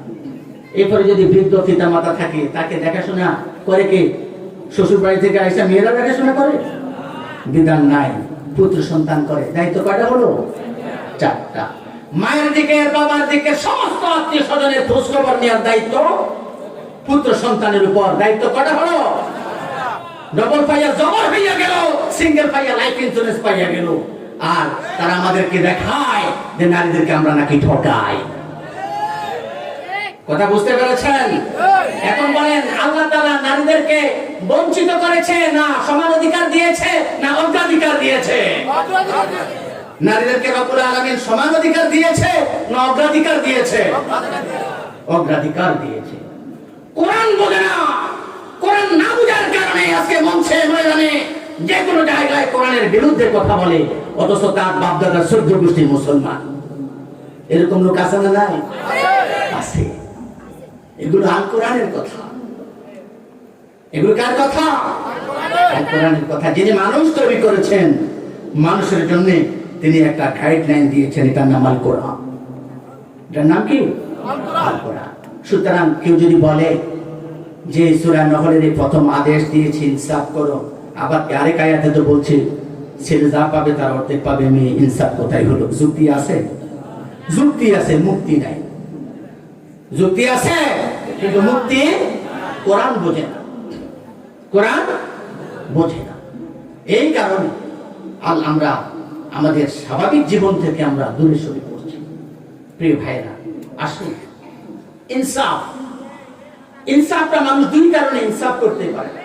এরপরে যদি বৃদ্ধ পিতা মাতা থাকে, তাকে দেখাশোনা করে কে? শ্বশুর বাড়ি থেকে আইসা মেয়েরা দেখাশোনা করে? বিধান নাই, পুত্র সন্তান করে। দায়িত্ব কয়টা হলো? 4টা। মায়ের দিকে, বাবার দিকে সমস্ত আত্মীয় স্বজনের খোঁজ খবর নেওয়ার দায়িত্ব পুত্র সন্তানের উপর। দায়িত্ব কয়টা হলো? ডবল পাইয়া জবর হইয়া গেল, সিঙ্গেল পাইয়া লাইফ ইন্স্যুরেন্স পাইয়া গেল। আর তারা আমাদেরকে দেখায় যে নারীদেরকে আমরা নাকি ঠকাই। কথা বুঝতে পেরেছেন? এখন বলেন, আল্লাহ তাআলা নারীদেরকে বঞ্চিত করেছে না সমান অধিকার দিয়েছে না অগ্রাধিকার দিয়েছে? নারীদেরকে রব্বুল আলামিন সমান অধিকার দিয়েছে না অগ্রাধিকার দিয়েছে? অগ্রাধিকার দিয়েছে। কোরআন বোঝে না, কোরআন না বোঝার কারণে আজকে মঞ্চে ময়দানে যে কোনো জায়গায় কোরআনের বিরুদ্ধে কথা বলে, অথচ তার বাপদাদা 14 গোষ্ঠীর মুসলমান। এরকম লোক আছে না? নাই? আছে। এগুলো আল কোরআনের কথা। এগুলো কার কথা? আল কোরআনের কথা। যিনি মানুষ তৈরি করেছেন, মানুষের জন্য তিনি একটা গাইডলাইন দিয়েছেন, এটার নাম আল কোরআন। এটার নাম কি? আল কোরআন। সুতরাং কেউ যদি বলে যে সূরা নহলের প্রথম আদেশ দিয়েছি ইনসাফ করো, আবার আরেক আয়াতে তো বলছে ছেলে যা পাবে তার অর্ধেক পাবে, মেয়ে, ইনসাফ কোথায় হলো? যুক্তি আছে? যুক্তি আছে, মুক্তি নাই। যুক্তি আছে কিন্তু মুক্তি কোরআন বোঝে না, কোরআন বোঝে না। এই কারণে আমরা আমাদের স্বাভাবিক জীবন থেকে আমরা দূরে সরে পড়ছি। প্রিয় ভাইরা, আসুন ইনসাফ, ইনসাফটা মানুষ দুই কারণে ইনসাফ করতে পারে না।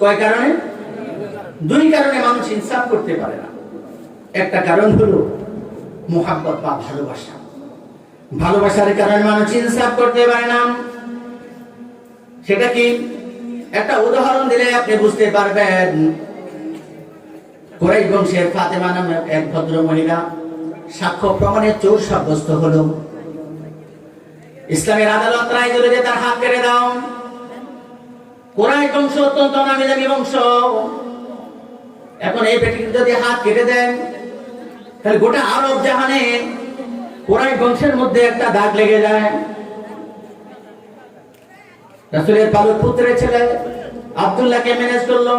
কয় কারণে? দুই কারণে মানুষ ইনসাফ করতে পারে না। একটা কারণ হলো মুহাব্বত বা ভালোবাসা। ভালোবাসার কারণে মানুষ ইনসাফ করতে পারে না। সেটা কি? একটা উদাহরণ দিলে আপনি বুঝতে পারবেন। কুরাইশ বংশের ফাতেমা নামে এক ভদ্র মহিলা সাক্ষ্য প্রমাণে চোর সাব্যস্ত হলো। ইসলামের আদালত রায় দিল যে তার হাত কেটে দাও। কুরাইশ বংশ অত্যন্ত নামি দামি বংশ। এখন এই ব্যক্তিকে যদি হাত কেটে দেন, তাহলে গোটা আরব জাহানে কুরাইশ বংশের মধ্যে একটা দাগ লেগে যায়। রাসূলের পালক পুত্রের ছেলে আব্দুল্লাহকে ম্যানেজ করলো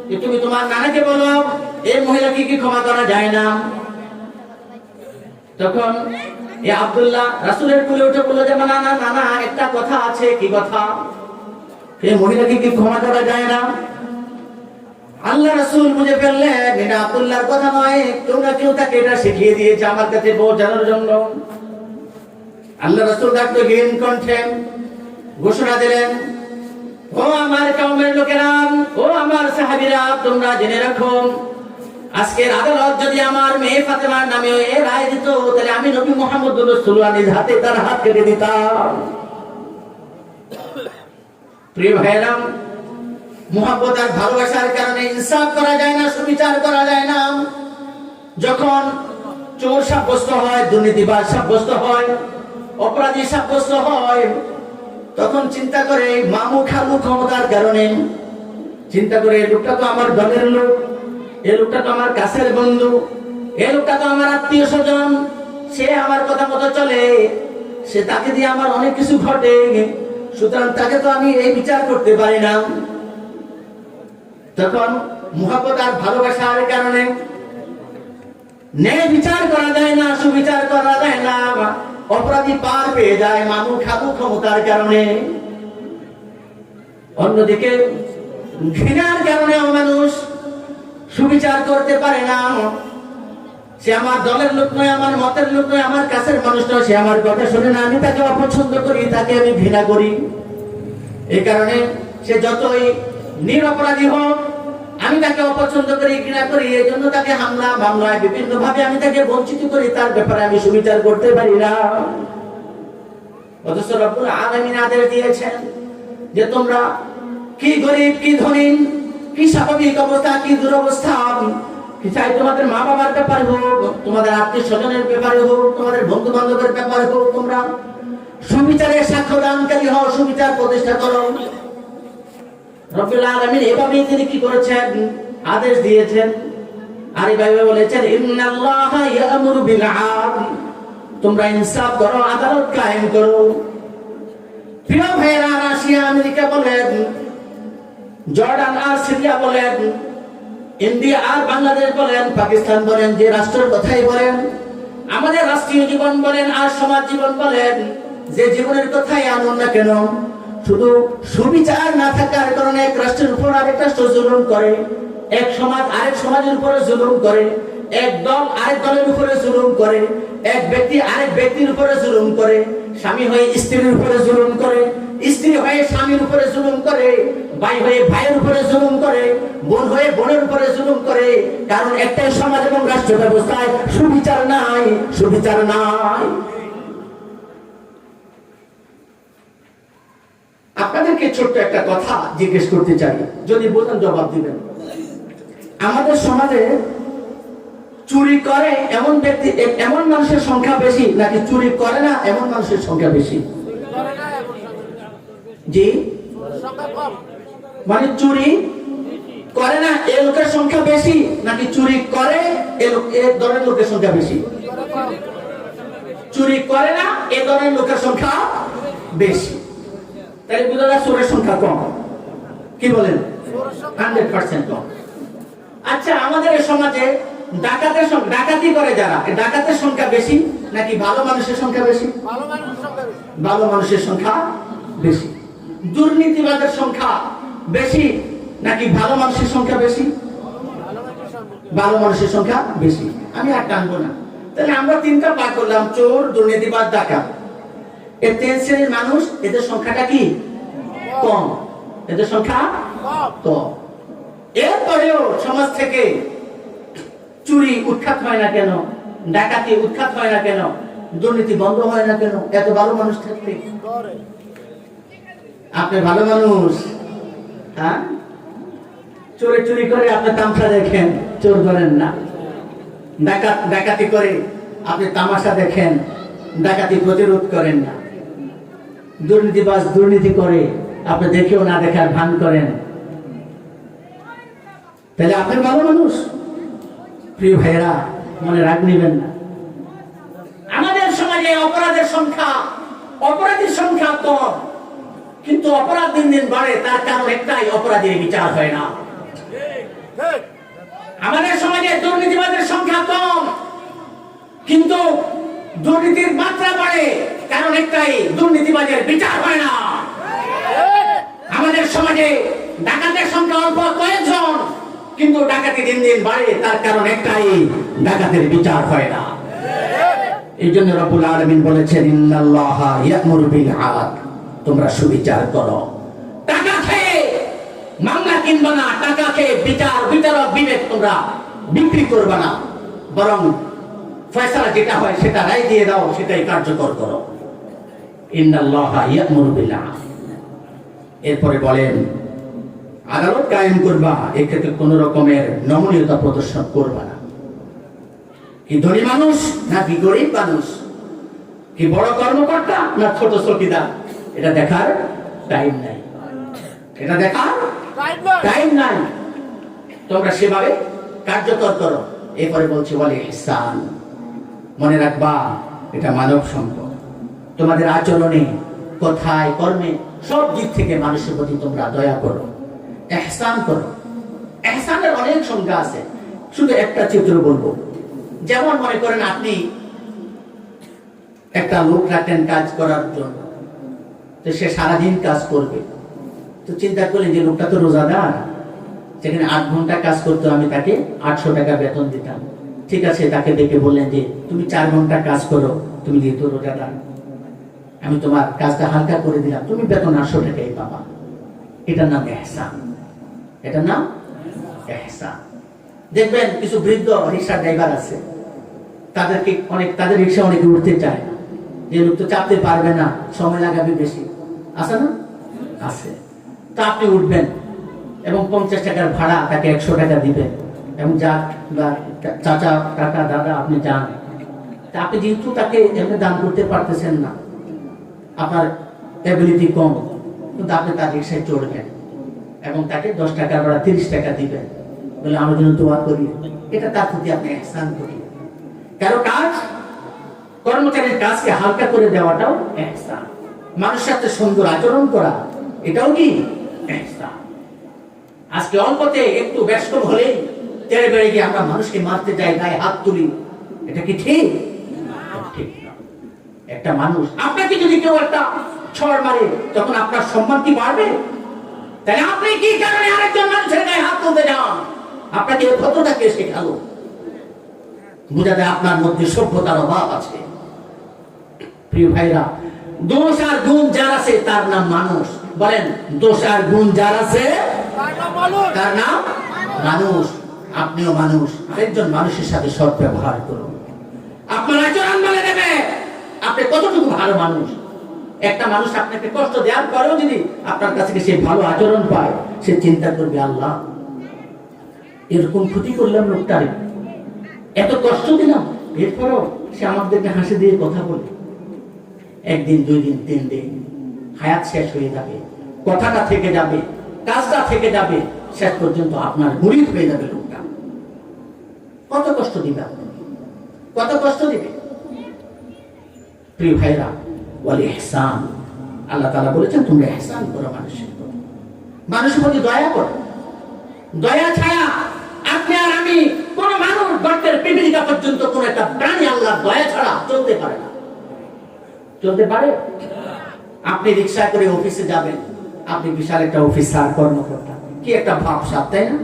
যে তুমি তোমার নানাকে বলো এই মহিলাকে কি ক্ষমা করা যায় না। তখন এই আব্দুল্লাহ রাসূলের কোলে উঠে বলল যে না না না, একটা কথা আছে। কি কথা? এই মহিলাকে কি ক্ষমা করা যায় না? আল্লাহ রাসূল বুঝে ফেললেন এটা আব্দুল্লাহর কথা নয়, কেউ না কেউ তাকে এটা শিখিয়ে দিয়েছে আমার কাছে বোঝানোর জন্য। আল্লাহ রাসূল ডাকতে গিয়ে কণ্ঠে ঘোষণা দিলেন, ও আমার কওমের লোকেরা, ও আমার সাহাবীরা, তোমরা জেনে রাখো আজকের আদালত যদি আমার মেয়ে ফাতেমার নামে এ রায় দিত, তাহলে আমি নবী মুহাম্মদুর রাসূলুল্লাহ নিজ হাতে তার হাত কেটে দিতাম। প্রিয় ভাইরা, মুহাব্বত আর ভালোবাসার কারণে ইনসাফ করা যায় না, সুবিচার করা যায় না। যখন চোর সাব্যস্ত হয়, দুর্নীতিবাজ সাব্যস্ত হয়, অপরাধী সাব্যস্ত হয়, তখন চিন্তা করে মামু খালু ক্ষমতার কারণে চিন্তা করে লোকটা তো আমার দলের লোক, এই লোকটা তো আমার কাছের বন্ধু, এই লোকটা তো আমার আত্মীয় স্বজন, সে আমার কথা মতো চলে, সে তাকে দিয়ে আমার অনেক কিছু ঘটে, সুতরাং তাকে তো আমি এই বিচার করতে পারি না। তখন মুহাব্বত আর ভালোবাসার কারণে ন্যায় বিচার করা যায় না, সুবিচার করা যায় না, অপরাধী পার পেয়ে যায় মামু খালু ক্ষমতার কারণে। অন্যদিকে ঘৃণার কারণেও মানুষ সুবিচার করতে পারে না। সে আমার দলের লোক নয়, আমার মতের লোক নয়, আমার কাছের মানুষ নয়, সে আমার কথা শুনে না, আমি তাকে অপছন্দ করি, তাকে আমি ঘৃণা করি। এই কারণে সে যতই নিরপরাধী হোক, আমি তাকে অপছন্দ করি, ঘৃণা করি, এই জন্য তাকে হামলা মামলায় বিভিন্ন ভাবে আমি তাকে বঞ্চিত করি, তার ব্যাপারে আমি সুবিচার করতে পারি না। অথচ রব্বুল আলামিন আদেশ দিয়েছেন যে তোমরা কি গরিব কি ধনী, কি স্বাভাবিক অবস্থা কি দুরবস্থা, কি চাই তোমাদের মা বাবার ব্যাপারে হোক, তোমাদের আত্মীয় স্বজনের ব্যাপারে হোক, তোমাদের বন্ধু বান্ধবের ব্যাপারে হোক, তোমরা সুবিচারের সাক্ষ্য দানকারী হও, সুবিচার প্রতিষ্ঠা করো। রব্বুল আলামিন এভাবেই তিনি কি করেছেন? আদেশ দিয়েছেন। আর এইভাবে বলেছেন ইন্নাল্লাহা ইয়ামুরু বিল আদল, তোমরা ইনসাফ করো, আদালত কায়েম করো। প্রিয় ভাইরা, রাশিয়া আমেরিকা বলেন, জর্ডান আর সিরিয়া বলেন, ইন্ডিয়া আর বাংলাদেশ বলেন, পাকিস্তান বলেন, যে রাষ্ট্রের কথাই বলেন, আমাদের রাষ্ট্রীয় জীবন বলেন আর সমাজ জীবন বলেন, যে জীবনের কথাই আনুন না কেন, শুধু সুবিচার না থাকার কারণে এক রাষ্ট্রের উপর আরেক রাষ্ট্র জুলুম করে, এক সমাজ আরেক সমাজের উপরে জুলুম করে, এক দল আরেক দলের উপরে জুলুম করে, এক ব্যক্তি আরেক ব্যক্তির উপরে জুলুম করে, স্বামী হয়ে স্ত্রীর উপরে জুলুম করে, স্ত্রী হয়ে স্বামীর উপরে জুলুম করে, ভাই হয়ে ভাইয়ের উপরে জুলুম করে, বোন হয়ে বোনের উপরে জুলুম করে। কারণ একটাই সমাজ এবং রাষ্ট্র ব্যবস্থায় সুবিচার নাই, সুবিচার নাই। আপনাদেরকে ছোট্ট একটা কথা জিজ্ঞেস করতে চাই, যদি বলেন জবাব দিবেন। আমাদের সমাজে চুরি করে এমন ব্যক্তি, এমন মানুষের সংখ্যা বেশি, নাকি চুরি করে না এমন মানুষের সংখ্যা বেশি? জি, মানে চুরি করে না এ লোকের সংখ্যা বেশি, নাকি চুরি করে এ ধরনের লোকের সংখ্যা বেশি? চুরি করে না এ ধরনের লোকের সংখ্যা বেশি। তাই বোঝা যায় চোরের সংখ্যা কম। কি বলেন? 100% কম। আচ্ছা, আমাদের এই সমাজে ডাকাতি করে যারা, ডাকাতের সংখ্যা বেশি নাকি ভালো মানুষের সংখ্যা বেশি? ভালো মানুষের সংখ্যা বেশি। দুর্নীতিবাজের সংখ্যা বেশি নাকি ভালো মানুষের সংখ্যা বেশি? ভালো মানুষের সংখ্যা বেশি। আমি আর টানবো না। তাহলে আমরা তিনটা ভাগ করলাম, চোর, দুর্নীতিবাজ, ডাকাত। এই তিন শ্রেণীর মানুষ, এদের সংখ্যাটা কি? কম। এদের সংখ্যা কম। এরপরেও সমাজ থেকে চুরি উৎখাত হয় না কেন? ডাকাতি উৎখাত হয় না কেন? দুর্নীতি বন্ধ হয় না কেন? এত ভালো মানুষ থাকতে। আপনি ভালো মানুষ, হ্যাঁ? চোরে চুরি করে আপনি তামাশা দেখেন, চোর ধরেন না। ডাকাতি করে আপনি তামাশা দেখেন, ডাকাতি প্রতিরোধ করেন না। দুর্নীতিবাজ দুর্নীতি করে আপনি দেখেও না দেখার ভান করেন। তাহলে আপনি ভালো মানুষ? প্রিয় ভাইয়েরা, মনে রাগ নিবেন না। আমাদের সমাজে অপরাধীর সংখ্যা কম, কিন্তু অপরাধ দিন দিন বাড়ে। তার কারণ একটাই, অপরাধীর বিচার হয় না। আমাদের সমাজে দুর্নীতিবাদের সংখ্যা কম, কিন্তু দুর্নীতির মাত্রা বাড়ে। কারণ একটাই, দুর্নীতিবাজের বিচার হয় না। আমাদের সমাজে ডাকাতের সংখ্যা অল্প কয়েকজন, কিন্তু ডাকাতি দিন দিন বাড়ে। তার কারণ একটাই, ডাকাতের বিচার হয় না। এই জন্য রব্বুল আলামিন বলেছেন, ইন্নাল্লাহা ইয়া'মুরু বিল আদল, তোমরা সুবিচার করো। টাকা খেয়ে মামলা কিনবা না, টাকা খেয়ে বিচারক বিবেক তোমরা বিক্রি করবা না, বরং ফয়সালা যেটা হয় সেটা রায় দিয়ে দাও, সেটাই কার্যকর করো। ইন্নাল্লাহা ইয়া'মুরু বিল আদল। এরপরে বলেন, আদালত কায়েম করবা, এক্ষেত্রে কোন রকমের নমনীয়তা প্রদর্শন করবা না। কি ধনী মানুষ নাকি গরিব মানুষ, কি বড় কর্মকর্তা না ছোট চৌকিদার, এটা দেখার টাইম নাই। এটা দেখার টাইম নাই। তোমরা সেভাবে কার্যকর করো। এরপরে বলছি, বলে ইহসান, মনে রাখবা এটা মানব সম্পদ। তোমাদের আচরণে, কথায়, কর্মে, সব দিক থেকে মানুষের প্রতি তোমরা দয়া করো, ইহসান করো। ইহসানের অনেক সংজ্ঞা আছে, শুধু একটা চিত্র বলবো। যেমন মনে করেন, আপনি একটা লোক রাখেন কাজ করার জন্য, তো সে সারাদিন কাজ করবে। তো চিন্তা করলেন যে লোকটা তো রোজাদার, সেখানে 8 ঘন্টা কাজ করতে আমি তাকে 800 টাকা বেতন দিতাম। ঠিক আছে, তাকে ডেকে বললেন যে তুমি 4 ঘন্টা কাজ করো, তুমি যেহেতু রোজাদার, আমি তোমার কাজটা হালকা করে দিলাম, তুমি বেতন 800 টাকাই পাবা। এটার নাম ইহসান। এটার নাম ইহসান। দেখবেন কিছু বৃদ্ধ রিক্সা ড্রাইভার আছে, তাদের রিক্সা অনেকে উঠতে চায় না, যে লোক তো চাপতে পারবে না, সময় লাগাবে বেশি, আছে না? আছে। তা আপনি উঠবেন এবং 50 টাকার ভাড়া তাকে 100 টাকা দিবেন, এবং যা চাচা কাকা দাদা আপনি যান। তা আপনি যেহেতু তাকে এমনি দান করতে পারতেছেন না, আপনার এবিলিটি কম, কিন্তু আপনি তার রিক্সায় চড়বেন এবং তাকে 10 টাকা ভাড়া 30 টাকা দিবেন, বলে আমার জন্য দোয়া করি। এটা তার প্রতি আপনি ইহসান করি। কারো কাজ, কর্মচারীর কাজকে হালকা করে দেওয়াটাও ইহসান। মানুষের সাথে সুন্দর আচরণ করা, এটাও কি ইহসান। আজকে অল্পতে একটু ব্যস্ত হলেই তেড়ে বেড়ে গিয়ে আমরা মানুষকে মারতে যাই, গায়ে হাত তুলি, এটা কি ঠিক? ঠিক না। একটা মানুষ, আপনাকে যদি কেউ একটা ছড় মারে, তখন আপনার সম্মান কি বাড়বে? তাহলে আপনি কি কারণে আরেকজন মানুষের গায়ে হাত তুলতে যান? আপনাকে কতটা কে শেখালো? বোঝা যায় আপনার মধ্যে সভ্যতার অভাব আছে। প্রিয় ভাইরা, দোষ আর গুণ যার আছে তার নাম মানুষ। বলেন, দোষ আর গুণ যার আছে তার নাম মানুষ। আপনিও মানুষ, আরেকজন মানুষের সাথে সৎ ব্যবহার করুন। আপনার আচরণ বলে দেবে আপনি কতটুকু ভালো মানুষ। একটা মানুষ আপনাকে কষ্ট দেওয়ার পরেও যদি আপনার কাছে সে ভালো আচরণ পায়, সে চিন্তা করবে, আল্লাহ এরকম ক্ষতি করলাম লোকটার, এত কষ্ট দিলাম, এরপরও সে আমাদেরকে হাসি দিয়ে কথা বলে। একদিন, 2 দিন, 3 দিন, হায়াত শেষ হয়ে যাবে, কথাটা থেকে যাবে, কাজটা থেকে যাবে, শেষ পর্যন্ত আপনার মুরিদ হয়ে যাবে লোকটা। কত কষ্ট দিবে আপনি, কত কষ্ট দিবে। প্রিয় ভাইরা, ওয়াল ইহসান, আল্লাহ তাআলা বলেছেন তোমরা ইহসান করো মানুষের প্রতি, মানুষের প্রতি দয়া করো। দয়া ছাড়া আপনি আর আমি, কোন মানুষ গর্তের পিপিলিকা পর্যন্ত কোন একটা প্রাণী আল্লাহর দয়া ছাড়া চলতে পারে না। চলতে পারে? আপনি রিক্সা করে অফিসে যাবেন, আপনি বিশাল একটা অফিসার, কর্মকর্তা, কি একটা ভাবসাব, তাই না?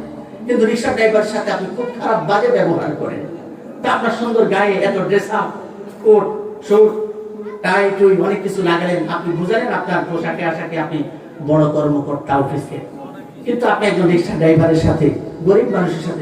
কিন্তু রিক্সা ড্রাইভারের সাথে আপনি খুব খারাপ বাজে ব্যবহার করেন। তা আপনার সুন্দর গায়ে এত ড্রেস আপ, কোট, স্যুট, টাই টুই অনেক কিছু লাগালেন, আপনি বুঝালেন আপনার পোশাকে আশাকে আপনি বড় কর্মকর্তা অফিসে, কিন্তু আপনি একজন রিক্সা ড্রাইভারের সাথে, গরিব মানুষের সাথে